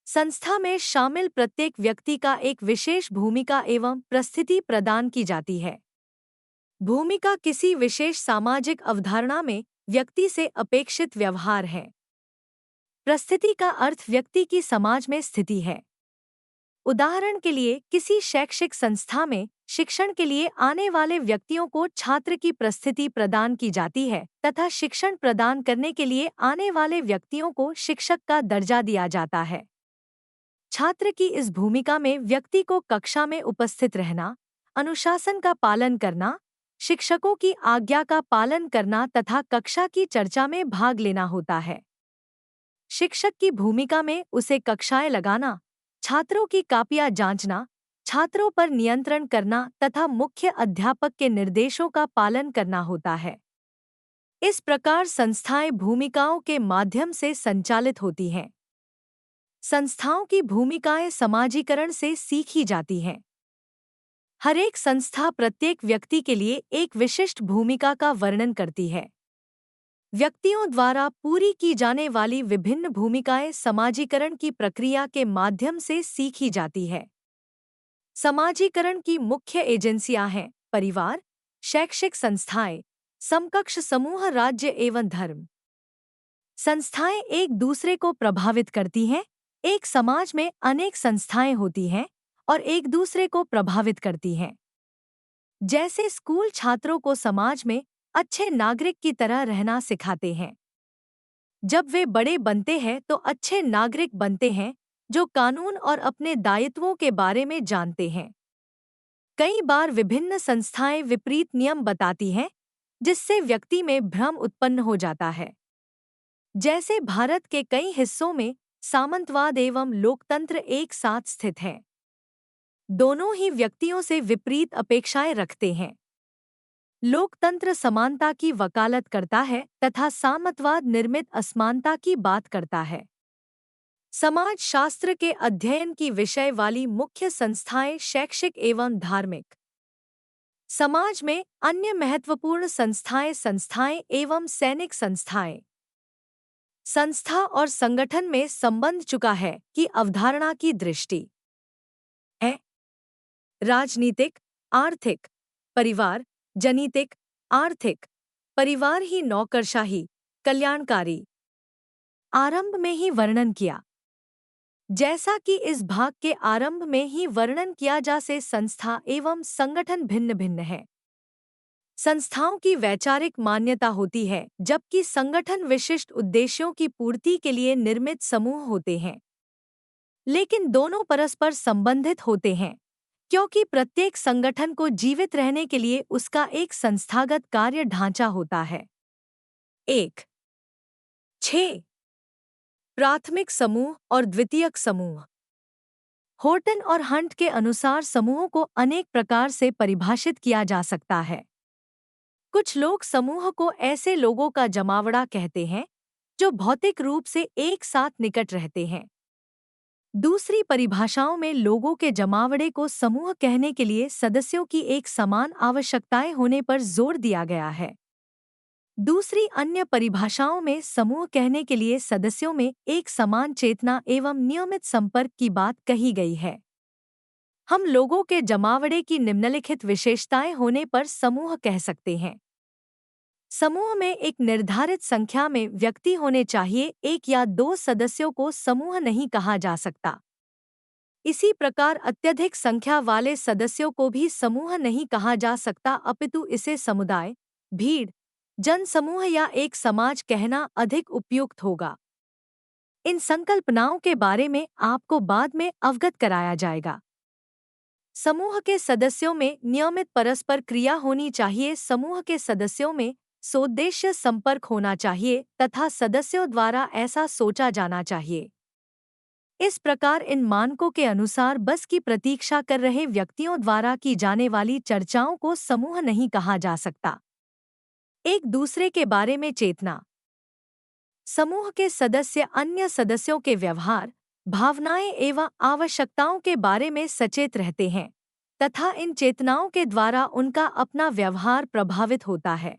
संस्था में शामिल प्रत्येक व्यक्ति का एक विशेष भूमिका एवं परिस्थिति प्रदान की जाती है। भूमिका किसी विशेष सामाजिक अवधारणा में व्यक्ति से अपेक्षित व्यवहार है। परिस्थिति का अर्थ व्यक्ति की समाज में स्थिति है। उदाहरण के लिए किसी शैक्षिक संस्था में शिक्षण के लिए आने वाले व्यक्तियों को छात्र की परिस्थिति प्रदान की जाती है तथा शिक्षण प्रदान करने के लिए आने वाले व्यक्तियों को शिक्षक का दर्जा दिया जाता है। छात्र की इस भूमिका में व्यक्ति को कक्षा में उपस्थित रहना, अनुशासन का पालन करना, शिक्षकों की आज्ञा का पालन करना तथा कक्षा की चर्चा में भाग लेना होता है। शिक्षक की भूमिका में उसे कक्षाएं लगाना, छात्रों की कापियां जांचना, छात्रों पर नियंत्रण करना तथा मुख्य अध्यापक के निर्देशों का पालन करना होता है। इस प्रकार संस्थाएं भूमिकाओं के माध्यम से संचालित होती हैं। संस्थाओं की भूमिकाएं समाजीकरण से सीखी जाती हैं। हर एक संस्था प्रत्येक व्यक्ति के लिए एक विशिष्ट भूमिका का वर्णन करती है। व्यक्तियों द्वारा पूरी की जाने वाली विभिन्न भूमिकाएं समाजीकरण की प्रक्रिया के माध्यम से सीखी जाती है। समाजीकरण की मुख्य एजेंसियां हैं परिवार, शैक्षिक संस्थाएं, समकक्ष समूह, राज्य एवं धर्म। संस्थाएं एक दूसरे को प्रभावित करती हैं। एक समाज में अनेक संस्थाएं होती हैं और एक दूसरे को प्रभावित करती हैं। जैसे स्कूल छात्रों को समाज में अच्छे नागरिक की तरह रहना सिखाते हैं। जब वे बड़े बनते हैं तो अच्छे नागरिक बनते हैं जो कानून और अपने दायित्वों के बारे में जानते हैं। कई बार विभिन्न संस्थाएं विपरीत नियम बताती हैं जिससे व्यक्ति में भ्रम उत्पन्न हो जाता है। जैसे भारत के कई हिस्सों में सामंतवाद एवं लोकतंत्र एक साथ स्थित हैं। दोनों ही व्यक्तियों से विपरीत अपेक्षाएं रखते हैं। लोकतंत्र समानता की वकालत करता है तथा सामंतवाद निर्मित असमानता की बात करता है। समाज शास्त्र के अध्ययन की विषय वाली मुख्य संस्थाएं शैक्षिक एवं धार्मिक। समाज में अन्य महत्वपूर्ण संस्थाएं एवं सैनिक संस्थाएं। संस्था और संगठन में संबंध चुका है कि अवधारणा की दृष्टि है राजनीतिक, आर्थिक, परिवार, जनीतिक, आर्थिक, परिवार ही नौकरशाही, कल्याणकारी। आरंभ में ही वर्णन किया। जैसा कि इस भाग के आरंभ में ही वर्णन किया जा से संस्था एवं संगठन भिन्न भिन्न है। संस्थाओं की वैचारिक मान्यता होती है जबकि संगठन विशिष्ट उद्देश्यों की पूर्ति के लिए निर्मित समूह होते हैं। लेकिन दोनों परस्पर संबंधित होते हैं क्योंकि प्रत्येक संगठन को जीवित रहने के लिए उसका एक संस्थागत कार्य ढांचा होता है। 1.6 प्राथमिक समूह और द्वितीयक समूह। होर्टन और हंट के अनुसार समूहों को अनेक प्रकार से परिभाषित किया जा सकता है। कुछ लोग समूह को ऐसे लोगों का जमावड़ा कहते हैं जो भौतिक रूप से एक साथ निकट रहते हैं। दूसरी परिभाषाओं में लोगों के जमावड़े को समूह कहने के लिए सदस्यों की एक समान आवश्यकताएं होने पर जोर दिया गया है। दूसरी अन्य परिभाषाओं में समूह कहने के लिए सदस्यों में एक समान चेतना एवं नियमित संपर्क की बात कही गई है। हम लोगों के जमावड़े की निम्नलिखित विशेषताएं होने पर समूह कह सकते हैं। समूह में एक निर्धारित संख्या में व्यक्ति होने चाहिए। एक या दो सदस्यों को समूह नहीं कहा जा सकता। इसी प्रकार अत्यधिक संख्या वाले सदस्यों को भी समूह नहीं कहा जा सकता अपितु इसे समुदाय, भीड़, जनसमूह या एक समाज कहना अधिक उपयुक्त होगा। इन संकल्पनाओं के बारे में आपको बाद में अवगत कराया जाएगा। समूह के सदस्यों में नियमित परस्पर क्रिया होनी चाहिए। समूह के सदस्यों में सोद्देश्य संपर्क होना चाहिए तथा सदस्यों द्वारा ऐसा सोचा जाना चाहिए। इस प्रकार इन मानकों के अनुसार बस की प्रतीक्षा कर रहे व्यक्तियों द्वारा की जाने वाली चर्चाओं को समूह नहीं कहा जा सकता। एक दूसरे के बारे में चेतना। समूह के सदस्य अन्य सदस्यों के व्यवहार, भावनाएं एवं आवश्यकताओं के बारे में सचेत रहते हैं तथा इन चेतनाओं के द्वारा उनका अपना व्यवहार प्रभावित होता है।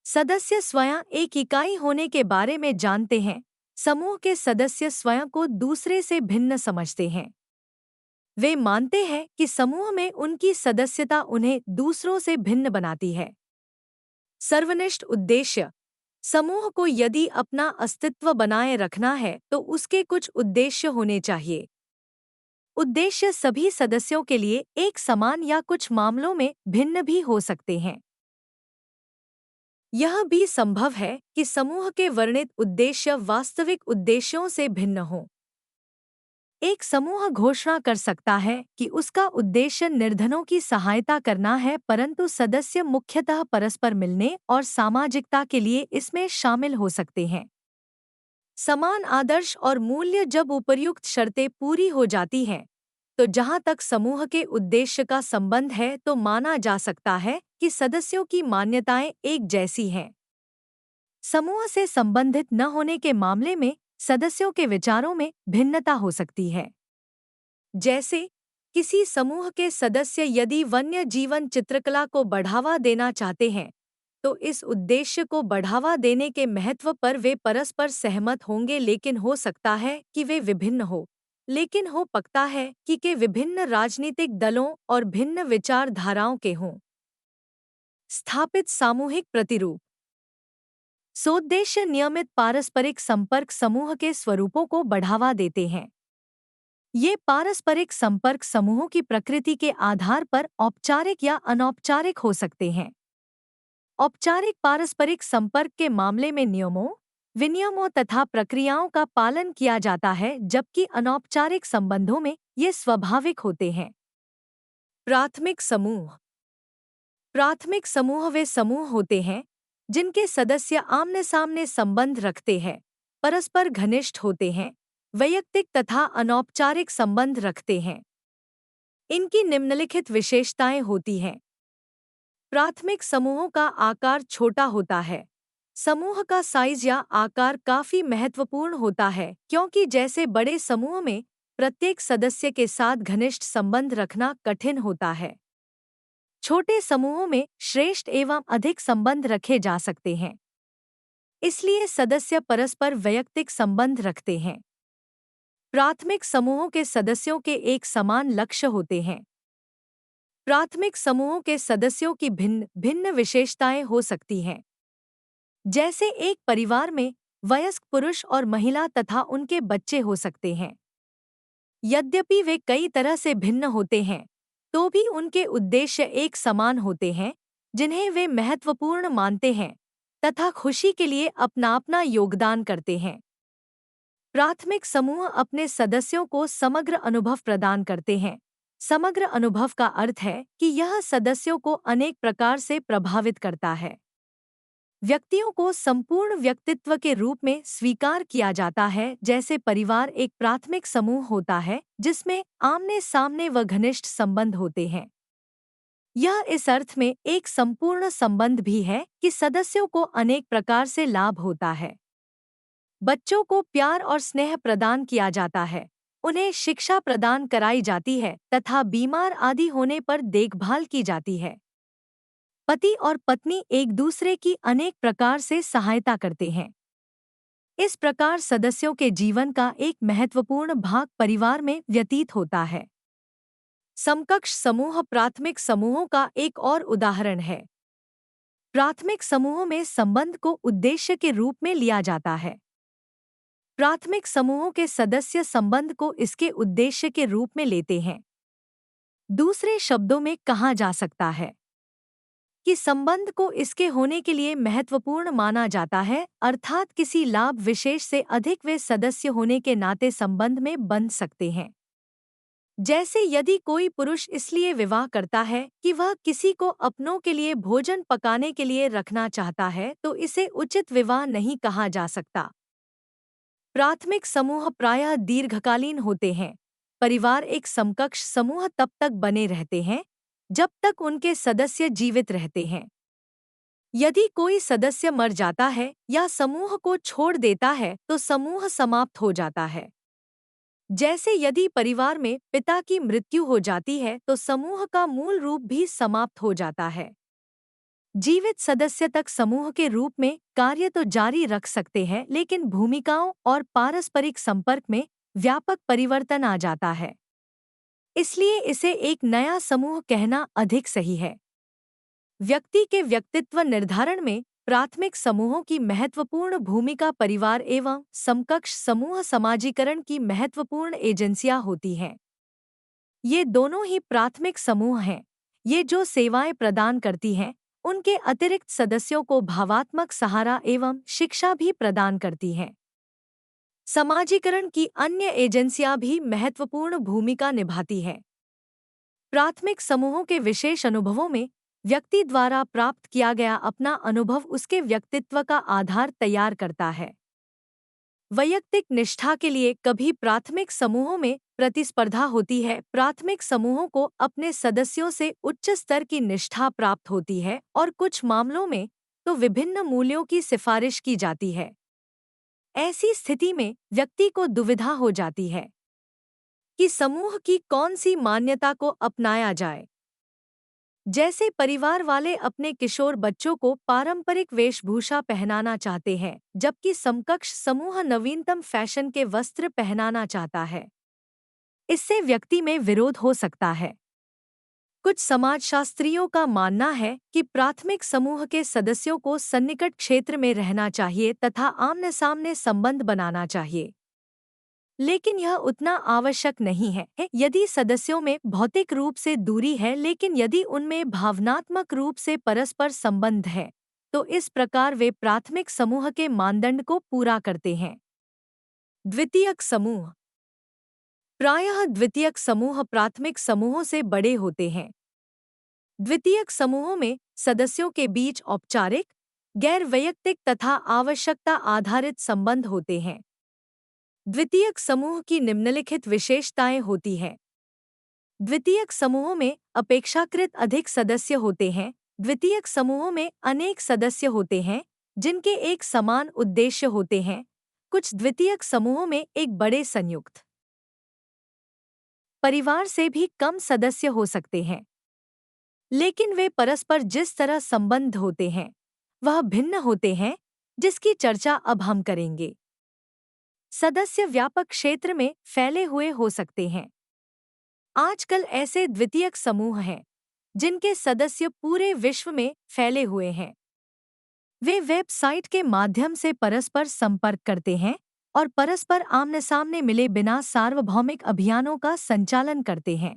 सदस्य स्वयं एक इकाई होने के बारे में जानते हैं समूह के सदस्य स्वयं को दूसरे से भिन्न समझते हैं। वे मानते हैं कि समूह में उनकी सदस्यता उन्हें दूसरों से भिन्न बनाती है। सर्वनिष्ठ उद्देश्य। समूह को यदि अपना अस्तित्व बनाए रखना है तो उसके कुछ उद्देश्य होने चाहिए। उद्देश्य सभी सदस्यों के लिए एक समान या कुछ मामलों में भिन्न भी हो सकते हैं। यह भी संभव है कि समूह के वर्णित उद्देश्य वास्तविक उद्देश्यों से भिन्न हों। एक समूह घोषणा कर सकता है कि उसका उद्देश्य निर्धनों की सहायता करना है, परंतु सदस्य मुख्यतः परस्पर मिलने और सामाजिकता के लिए इसमें शामिल हो सकते हैं। समान आदर्श और मूल्य। जब उपर्युक्त शर्तें पूरी हो जाती हैं, तो जहां तक समूह के उद्देश्य का संबंध है तो माना जा सकता है कि सदस्यों की मान्यताएं एक जैसी हैं। समूह से संबंधित न होने के मामले में सदस्यों के विचारों में भिन्नता हो सकती है। जैसे किसी समूह के सदस्य यदि वन्य जीवन चित्रकला को बढ़ावा देना चाहते हैं, तो इस उद्देश्य को बढ़ावा देने के महत्व पर वे परस्पर सहमत होंगे, लेकिन हो सकता है कि वे विभिन्न हो। लेकिन हो सकता है कि के विभिन्न राजनीतिक दलों और भिन्न विचारधाराओं के हों। स्थापित सामूहिक प्रतिरूप। सोद्देश्य नियमित पारस्परिक संपर्क समूह के स्वरूपों को बढ़ावा देते हैं। ये पारस्परिक संपर्क समूहों की प्रकृति के आधार पर औपचारिक या अनौपचारिक हो सकते हैं। औपचारिक पारस्परिक संपर्क के मामले में नियमों, विनियमों तथा प्रक्रियाओं का पालन किया जाता है, जबकि अनौपचारिक संबंधों में ये स्वाभाविक होते हैं। प्राथमिक समूह। प्राथमिक समूह वे समूह होते हैं जिनके सदस्य आमने सामने संबंध रखते हैं, परस्पर घनिष्ठ होते हैं, वैयक्तिक तथा अनौपचारिक संबंध रखते हैं। इनकी निम्नलिखित विशेषताएं होती हैं। प्राथमिक समूहों का आकार छोटा होता है। समूह का साइज या आकार काफी महत्वपूर्ण होता है, क्योंकि जैसे बड़े समूह में प्रत्येक सदस्य के साथ घनिष्ठ संबंध रखना कठिन होता है। छोटे समूहों में श्रेष्ठ एवं अधिक संबंध रखे जा सकते हैं, इसलिए सदस्य परस्पर वैयक्तिक संबंध रखते हैं। प्राथमिक समूहों के सदस्यों के एक समान लक्ष्य होते हैं। प्राथमिक समूहों के सदस्यों की भिन्न भिन्न विशेषताएं हो सकती हैं। जैसे एक परिवार में वयस्क पुरुष और महिला तथा उनके बच्चे हो सकते हैं। यद्यपि वे कई तरह से भिन्न होते हैं, तो भी उनके उद्देश्य एक समान होते हैं, जिन्हें वे महत्वपूर्ण मानते हैं तथा खुशी के लिए अपना योगदान करते हैं। प्राथमिक समूह अपने सदस्यों को समग्र अनुभव प्रदान करते हैं। समग्र अनुभव का अर्थ है कि यह सदस्यों को अनेक प्रकार से प्रभावित करता है। व्यक्तियों को संपूर्ण व्यक्तित्व के रूप में स्वीकार किया जाता है। जैसे परिवार एक प्राथमिक समूह होता है जिसमें आमने सामने व घनिष्ठ संबंध होते हैं। यह इस अर्थ में एक संपूर्ण संबंध भी है कि सदस्यों को अनेक प्रकार से लाभ होता है। बच्चों को प्यार और स्नेह प्रदान किया जाता है, उन्हें शिक्षा प्रदान कराई जाती है तथा बीमार आदि होने पर देखभाल की जाती है। पति और पत्नी एक दूसरे की अनेक प्रकार से सहायता करते हैं। इस प्रकार सदस्यों के जीवन का एक महत्वपूर्ण भाग परिवार में व्यतीत होता है। समकक्ष समूह प्राथमिक समूहों का एक और उदाहरण है। प्राथमिक समूहों में संबंध को उद्देश्य के रूप में लिया जाता है। प्राथमिक समूहों के सदस्य संबंध को इसके उद्देश्य के रूप में लेते हैं। दूसरे शब्दों में कहा जा सकता है कि संबंध को इसके होने के लिए महत्वपूर्ण माना जाता है, अर्थात किसी लाभ विशेष से अधिक वे सदस्य होने के नाते संबंध में बंध सकते हैं। जैसे यदि कोई पुरुष इसलिए विवाह करता है कि वह किसी को अपनों के लिए भोजन पकाने के लिए रखना चाहता है, तो इसे उचित विवाह नहीं कहा जा सकता। प्राथमिक समूह प्रायः दीर्घकालीन होते हैं। परिवार एक समकक्ष समूह तब तक बने रहते हैं जब तक उनके सदस्य जीवित रहते हैं। यदि कोई सदस्य मर जाता है या समूह को छोड़ देता है तो समूह समाप्त हो जाता है। जैसे यदि परिवार में पिता की मृत्यु हो जाती है तो समूह का मूल रूप भी समाप्त हो जाता है। जीवित सदस्य तक समूह के रूप में कार्य तो जारी रख सकते हैं, लेकिन भूमिकाओं और पारस्परिक संपर्क में व्यापक परिवर्तन आ जाता है। इसलिए इसे एक नया समूह कहना अधिक सही है। व्यक्ति के व्यक्तित्व निर्धारण में प्राथमिक समूहों की महत्वपूर्ण भूमिका परिवार एवं समकक्ष समूह समाजीकरण की महत्वपूर्ण एजेंसियां होती हैं। ये दोनों ही प्राथमिक समूह हैं। ये जो सेवाएं प्रदान करती हैं, उनके अतिरिक्त सदस्यों को भावात्मक सहारा एवं शिक्षा भी प्रदान करती हैं। समाजीकरण की अन्य एजेंसियां भी महत्वपूर्ण भूमिका निभाती हैं। प्राथमिक समूहों के विशेष अनुभवों में व्यक्ति द्वारा प्राप्त किया गया अपना अनुभव उसके व्यक्तित्व का आधार तैयार करता है। वैयक्तिक निष्ठा के लिए कभी प्राथमिक समूहों में प्रतिस्पर्धा होती है। प्राथमिक समूहों को अपने सदस्यों से उच्च स्तर की निष्ठा प्राप्त होती है और कुछ मामलों में तो विभिन्न मूल्यों की सिफारिश की जाती है। ऐसी स्थिति में व्यक्ति को दुविधा हो जाती है कि समूह की कौन सी मान्यता को अपनाया जाए। जैसे परिवार वाले अपने किशोर बच्चों को पारंपरिक वेशभूषा पहनाना चाहते हैं, जबकि समकक्ष समूह नवीनतम फैशन के वस्त्र पहनाना चाहता है। इससे व्यक्ति में विरोध हो सकता है। कुछ समाजशास्त्रियों का मानना है कि प्राथमिक समूह के सदस्यों को सन्निकट क्षेत्र में रहना चाहिए तथा आमने सामने संबंध बनाना चाहिए, लेकिन यह उतना आवश्यक नहीं है। यदि सदस्यों में भौतिक रूप से दूरी है, लेकिन यदि उनमें भावनात्मक रूप से परस्पर संबंध है, तो इस प्रकार वे प्राथमिक समूह के मानदंड को पूरा करते हैं। द्वितीयक समूह। प्रायः द्वितीयक समूह प्राथमिक समूहों से बड़े होते हैं। द्वितीयक समूहों में सदस्यों के बीच औपचारिक, गैर वैयक्तिक तथा आवश्यकता आधारित संबंध होते हैं। द्वितीयक समूह की निम्नलिखित विशेषताएं होती हैं। द्वितीयक समूहों में अपेक्षाकृत अधिक सदस्य होते हैं। द्वितीयक समूहों में अनेक सदस्य होते हैं जिनके एक समान उद्देश्य होते हैं। कुछ द्वितीयक समूहों में एक बड़े संयुक्त परिवार से भी कम सदस्य हो सकते हैं, लेकिन वे परस्पर जिस तरह संबंध होते हैं वह भिन्न होते हैं, जिसकी चर्चा अब हम करेंगे। सदस्य व्यापक क्षेत्र में फैले हुए हो सकते हैं। आजकल ऐसे द्वितीयक समूह हैं जिनके सदस्य पूरे विश्व में फैले हुए हैं। वे वेबसाइट के माध्यम से परस्पर संपर्क करते हैं और परस्पर आमने सामने मिले बिना सार्वभौमिक अभियानों का संचालन करते हैं।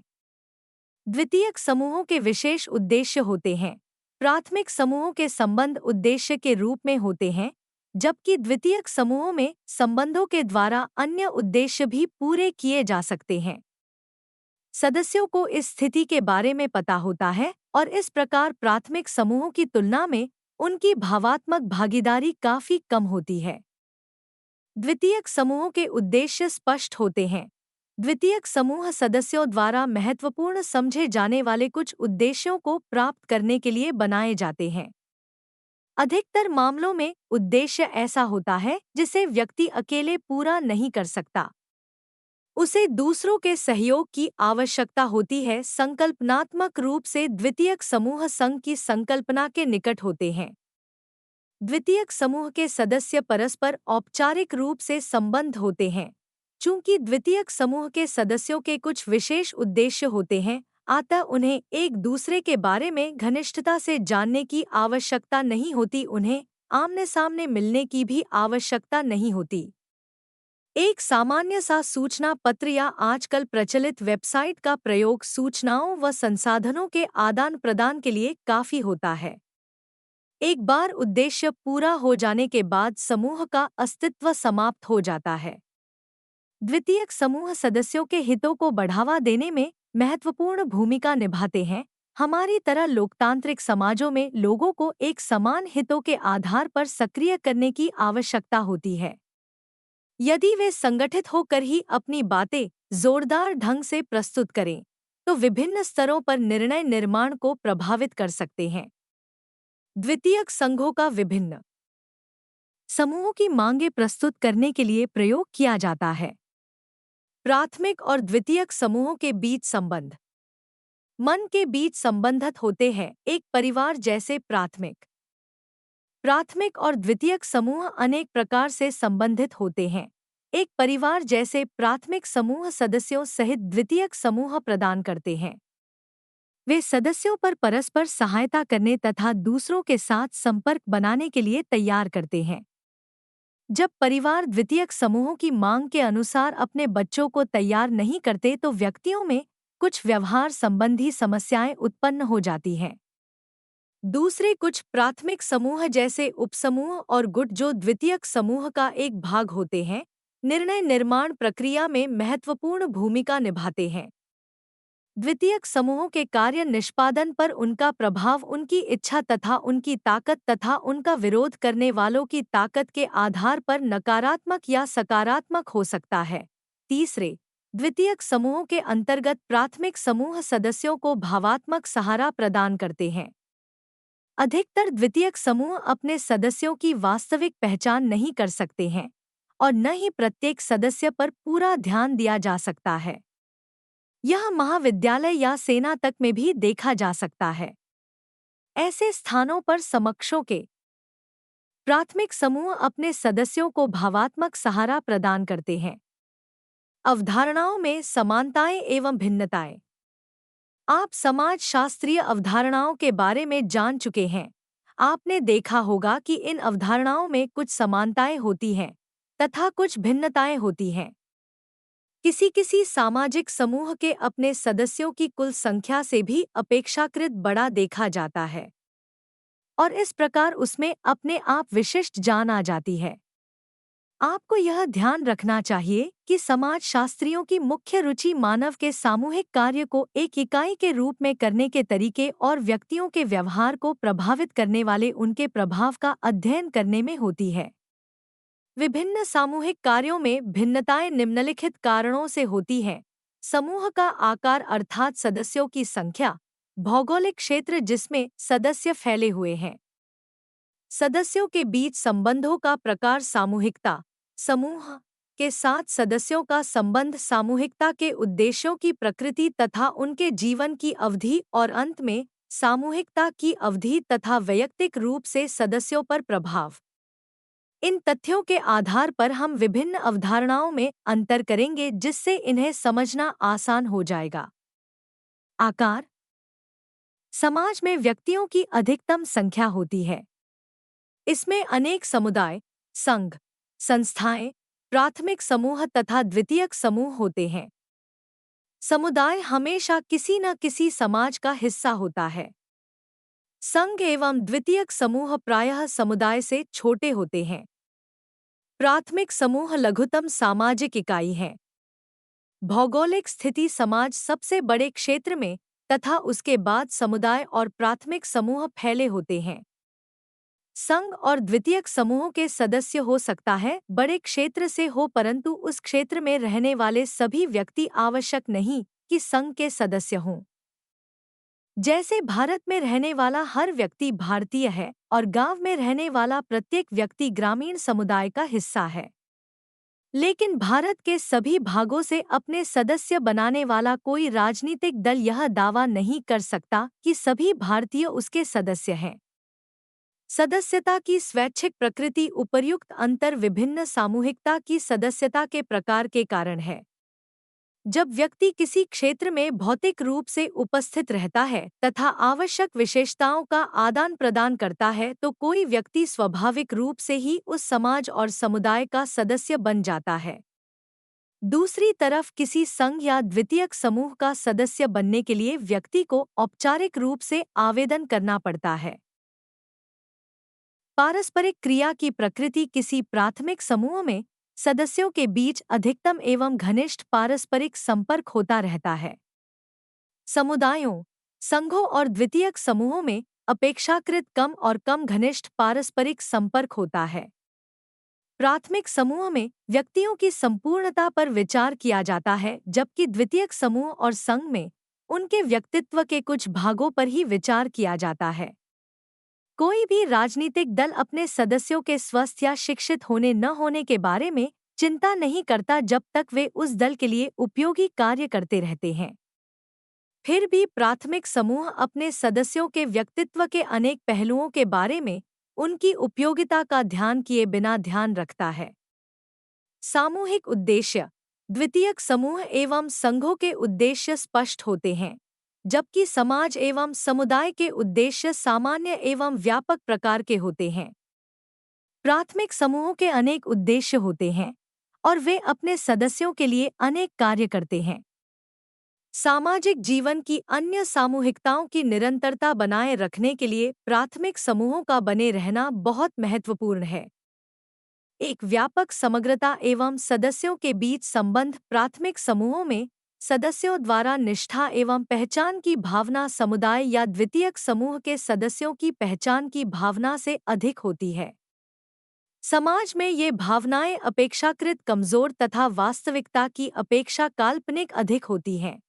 द्वितीयक समूहों के विशेष उद्देश्य होते हैं। प्राथमिक समूहों के संबंध उद्देश्य के रूप में होते हैं, जबकि द्वितीयक समूहों में संबंधों के द्वारा अन्य उद्देश्य भी पूरे किए जा सकते हैं। सदस्यों को इस स्थिति के बारे में पता होता है और इस प्रकार प्राथमिक समूहों की तुलना में उनकी भावात्मक भागीदारी काफी कम होती है। द्वितीयक समूहों के उद्देश्य स्पष्ट होते हैं। द्वितीयक समूह सदस्यों द्वारा महत्वपूर्ण समझे जाने वाले कुछ उद्देश्यों को प्राप्त करने के लिए बनाए जाते हैं। अधिकतर मामलों में उद्देश्य ऐसा होता है जिसे व्यक्ति अकेले पूरा नहीं कर सकता। उसे दूसरों के सहयोग की आवश्यकता होती है। संकल्पनात्मक रूप से द्वितीयक समूह संघ की संकल्पना के निकट होते हैं। द्वितीयक समूह के सदस्य परस्पर औपचारिक रूप से संबद्ध होते हैं। चूंकि द्वितीयक समूह के सदस्यों के कुछ विशेष उद्देश्य होते हैं, अतः उन्हें एक दूसरे के बारे में घनिष्ठता से जानने की आवश्यकता नहीं होती। उन्हें आमने सामने मिलने की भी आवश्यकता नहीं होती। एक सामान्य सा सूचना पत्र या आजकल प्रचलित वेबसाइट का प्रयोग सूचनाओं व संसाधनों के आदान प्रदान के लिए काफी होता है। एक बार उद्देश्य पूरा हो जाने के बाद समूह का अस्तित्व समाप्त हो जाता है। द्वितीयक समूह सदस्यों के हितों को बढ़ावा देने में महत्वपूर्ण भूमिका निभाते हैं। हमारी तरह लोकतांत्रिक समाजों में लोगों को एक समान हितों के आधार पर सक्रिय करने की आवश्यकता होती है। यदि वे संगठित होकर ही अपनी बातें जोरदार ढंग से प्रस्तुत करें, तो विभिन्न स्तरों पर निर्णय निर्माण को प्रभावित कर सकते हैं। द्वितीयक संघों का विभिन्न समूहों की मांगें प्रस्तुत करने के लिए प्रयोग किया जाता है। प्राथमिक और द्वितीयक समूहों के बीच संबंध। मन के बीच संबंधित होते हैं। एक परिवार जैसे प्राथमिक और द्वितीयक समूह अनेक प्रकार से संबंधित होते हैं। एक परिवार जैसे प्राथमिक समूह सदस्यों सहित द्वितीयक समूह प्रदान करते हैं। वे सदस्यों पर परस्पर सहायता करने तथा दूसरों के साथ संपर्क बनाने के लिए तैयार करते हैं। जब परिवार द्वितीयक समूहों की मांग के अनुसार अपने बच्चों को तैयार नहीं करते तो व्यक्तियों में कुछ व्यवहार संबंधी समस्याएं उत्पन्न हो जाती हैं। दूसरे कुछ प्राथमिक समूह जैसे उपसमूह और गुट जो द्वितीयक समूह का एक भाग होते हैं, निर्णय निर्माण प्रक्रिया में महत्वपूर्ण भूमिका निभाते हैं। द्वितीयक समूहों के कार्य निष्पादन पर उनका प्रभाव उनकी इच्छा तथा उनकी ताकत तथा उनका विरोध करने वालों की ताकत के आधार पर नकारात्मक या सकारात्मक हो सकता है। तीसरे, द्वितीयक समूहों के अंतर्गत प्राथमिक समूह सदस्यों को भावात्मक सहारा प्रदान करते हैं। अधिकतर द्वितीयक समूह अपने सदस्यों की वास्तविक पहचान नहीं कर सकते हैं और न ही प्रत्येक सदस्य पर पूरा ध्यान दिया जा सकता है। यह महाविद्यालय या सेना तक में भी देखा जा सकता है। ऐसे स्थानों पर समकक्षों के प्राथमिक समूह अपने सदस्यों को भावात्मक सहारा प्रदान करते हैं। अवधारणाओं में समानताएं एवं भिन्नताएं। आप समाज शास्त्रीय अवधारणाओं के बारे में जान चुके हैं। आपने देखा होगा कि इन अवधारणाओं में कुछ समानताएं होती हैं तथा कुछ भिन्नताएं होती हैं। किसी सामाजिक समूह के अपने सदस्यों की कुल संख्या से भी अपेक्षाकृत बड़ा देखा जाता है और इस प्रकार उसमें अपने आप विशिष्ट जान आ जाती है। आपको यह ध्यान रखना चाहिए कि समाजशास्त्रियों की मुख्य रुचि मानव के सामूहिक कार्य को एक इकाई के रूप में करने के तरीके और व्यक्तियों के व्यवहार को प्रभावित करने वाले उनके प्रभाव का अध्ययन करने में होती है। विभिन्न सामूहिक कार्यों में भिन्नताएं निम्नलिखित कारणों से होती हैं। समूह का आकार अर्थात सदस्यों की संख्या, भौगोलिक क्षेत्र जिसमें सदस्य फैले हुए हैं, सदस्यों के बीच संबंधों का प्रकार, सामूहिकता, समूह के साथ सदस्यों का संबंध, सामूहिकता के उद्देश्यों की प्रकृति तथा उनके जीवन की अवधि और अंत में सामूहिकता की अवधि तथा वैयक्तिक रूप से सदस्यों पर प्रभाव। इन तथ्यों के आधार पर हम विभिन्न अवधारणाओं में अंतर करेंगे जिससे इन्हें समझना आसान हो जाएगा। आकार। समाज में व्यक्तियों की अधिकतम संख्या होती है। इसमें अनेक समुदाय, संघ, संस्थाएं, प्राथमिक समूह तथा द्वितीयक समूह होते हैं। समुदाय हमेशा किसी न किसी समाज का हिस्सा होता है। संघ एवं द्वितीयक समूह प्रायः समुदाय से छोटे होते हैं। प्राथमिक समूह लघुतम सामाजिक इकाई है। भौगोलिक स्थिति समाज सबसे बड़े क्षेत्र में तथा उसके बाद समुदाय और प्राथमिक समूह फैले होते हैं। संघ और द्वितीयक समूहों के सदस्य हो सकता है बड़े क्षेत्र से हो परंतु उस क्षेत्र में रहने वाले सभी व्यक्ति आवश्यक नहीं कि संघ के सदस्य हों। जैसे भारत में रहने वाला हर व्यक्ति भारतीय है और गांव में रहने वाला प्रत्येक व्यक्ति ग्रामीण समुदाय का हिस्सा है। लेकिन भारत के सभी भागों से अपने सदस्य बनाने वाला कोई राजनीतिक दल यह दावा नहीं कर सकता कि सभी भारतीय उसके सदस्य हैं। सदस्यता की स्वैच्छिक प्रकृति उपर्युक्त अंतर विभिन्न सामूहिकता की सदस्यता के प्रकार के कारण है। जब व्यक्ति किसी क्षेत्र में भौतिक रूप से उपस्थित रहता है तथा आवश्यक विशेषताओं का आदान प्रदान करता है तो कोई व्यक्ति स्वाभाविक रूप से ही उस समाज और समुदाय का सदस्य बन जाता है। दूसरी तरफ किसी संघ या द्वितीयक समूह का सदस्य बनने के लिए व्यक्ति को औपचारिक रूप से आवेदन करना पड़ता है। पारस्परिक क्रिया की प्रकृति किसी प्राथमिक समूह में सदस्यों के बीच अधिकतम एवं घनिष्ठ पारस्परिक संपर्क होता रहता है। समुदायों, संघों और द्वितीयक समूहों में अपेक्षाकृत कम और कम घनिष्ठ पारस्परिक संपर्क होता है। प्राथमिक समूह में व्यक्तियों की संपूर्णता पर विचार किया जाता है जबकि द्वितीयक समूह और संघ में उनके व्यक्तित्व के कुछ भागों पर ही विचार किया जाता है। कोई भी राजनीतिक दल अपने सदस्यों के स्वस्थ या शिक्षित होने न होने के बारे में चिंता नहीं करता जब तक वे उस दल के लिए उपयोगी कार्य करते रहते हैं। फिर भी प्राथमिक समूह अपने सदस्यों के व्यक्तित्व के अनेक पहलुओं के बारे में उनकी उपयोगिता का ध्यान किए बिना ध्यान रखता है। सामूहिक उद्देश्य। द्वितीयक समूह एवं संघों के उद्देश्य स्पष्ट होते हैं, जबकि समाज एवं समुदाय के उद्देश्य सामान्य एवं व्यापक प्रकार के होते हैं। प्राथमिक समूहों के अनेक उद्देश्य होते हैं और वे अपने सदस्यों के लिए अनेक कार्य करते हैं। सामाजिक जीवन की अन्य सामूहिकताओं की निरंतरता बनाए रखने के लिए प्राथमिक समूहों का बने रहना बहुत महत्वपूर्ण है। एक व्यापक समग्रता एवं सदस्यों के बीच संबंध। प्राथमिक समूहों में सदस्यों द्वारा निष्ठा एवं पहचान की भावना समुदाय या द्वितीयक समूह के सदस्यों की पहचान की भावना से अधिक होती है। समाज में ये भावनाएं अपेक्षाकृत कमजोर तथा वास्तविकता की अपेक्षा काल्पनिक अधिक होती हैं।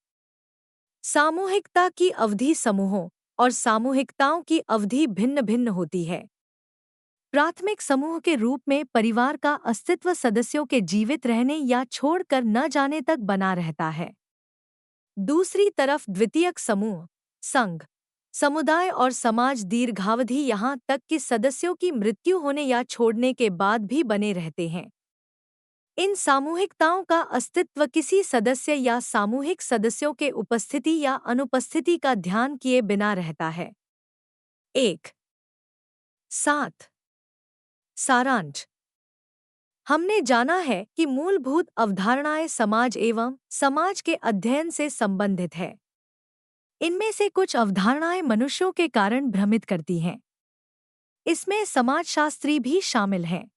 सामूहिकता की अवधि। समूहों और सामूहिकताओं की अवधि भिन्न भिन्न होती है। प्राथमिक समूह के रूप में परिवार का अस्तित्व सदस्यों के जीवित रहने या छोड़कर न जाने तक बना रहता है। दूसरी तरफ द्वितीयक समूह, संघ, समुदाय और समाज दीर्घावधि यहाँ तक कि सदस्यों की मृत्यु होने या छोड़ने के बाद भी बने रहते हैं। इन सामूहिकताओं का अस्तित्व किसी सदस्य या सामूहिक सदस्यों के उपस्थिति या अनुपस्थिति का ध्यान किए बिना रहता है। 1.7 सारांश। हमने जाना है कि मूलभूत अवधारणाएं समाज एवं समाज के अध्ययन से संबंधित है। इनमें से कुछ अवधारणाएं मनुष्यों के कारण भ्रमित करती हैं। इसमें समाजशास्त्री भी शामिल हैं,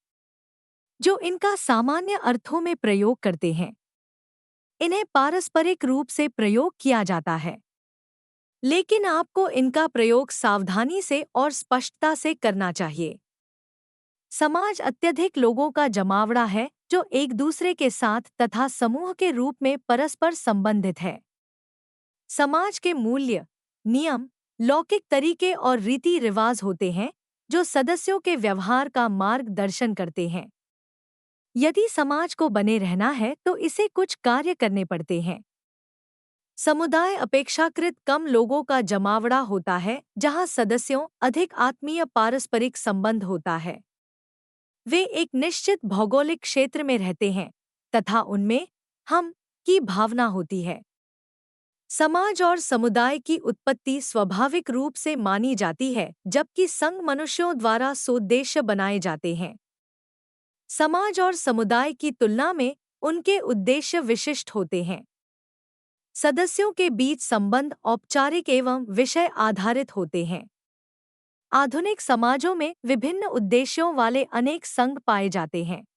जो इनका सामान्य अर्थों में प्रयोग करते हैं। इन्हें पारस्परिक रूप से प्रयोग किया जाता है, लेकिन आपको इनका प्रयोग सावधानी से और स्पष्टता से करना चाहिए। समाज अत्यधिक लोगों का जमावड़ा है जो एक दूसरे के साथ तथा समूह के रूप में परस्पर संबंधित है। समाज के मूल्य, नियम, लौकिक तरीके और रीति रिवाज होते हैं जो सदस्यों के व्यवहार का मार्गदर्शन करते हैं। यदि समाज को बने रहना है तो इसे कुछ कार्य करने पड़ते हैं। समुदाय अपेक्षाकृत कम लोगों का जमावड़ा होता है जहां सदस्यों अधिक आत्मीय पारस्परिक संबंध होता है। वे एक निश्चित भौगोलिक क्षेत्र में रहते हैं तथा उनमें हम की भावना होती है। समाज और समुदाय की उत्पत्ति स्वाभाविक रूप से मानी जाती है, जबकि संघ मनुष्यों द्वारा सोद्देश्य बनाए जाते हैं। समाज और समुदाय की तुलना में उनके उद्देश्य विशिष्ट होते हैं। सदस्यों के बीच संबंध औपचारिक एवं विषय आधारित होते हैं। आधुनिक समाजों में विभिन्न उद्देश्यों वाले अनेक संघ पाए जाते हैं।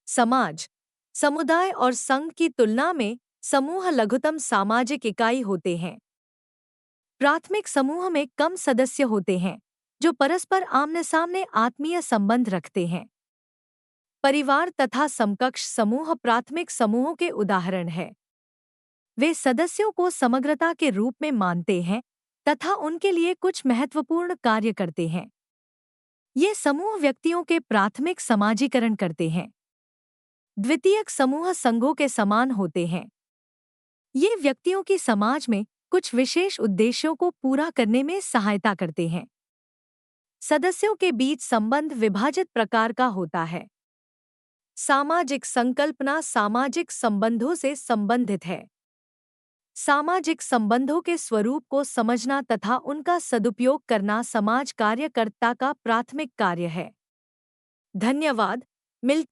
समाज, समुदाय और संघ की तुलना में समूह लघुतम सामाजिक इकाई होते हैं। प्राथमिक समूह में कम सदस्य होते हैं जो परस्पर आमने सामने आत्मीय संबंध रखते हैं। परिवार तथा समकक्ष समूह प्राथमिक समूहों के उदाहरण हैं। वे सदस्यों को समग्रता के रूप में मानते हैं तथा उनके लिए कुछ महत्वपूर्ण कार्य करते हैं। ये समूह व्यक्तियों के प्राथमिक समाजीकरण करते हैं। द्वितीयक समूह संघों के समान होते हैं। ये व्यक्तियों की समाज में कुछ विशेष उद्देश्यों को पूरा करने में सहायता करते हैं। सदस्यों के बीच संबंध विभाजित प्रकार का होता है। सामाजिक संकल्पना सामाजिक संबंधों से संबंधित है। सामाजिक संबंधों के स्वरूप को समझना तथा उनका सदुपयोग करना समाज कार्यकर्ता का प्राथमिक कार्य है। धन्यवाद।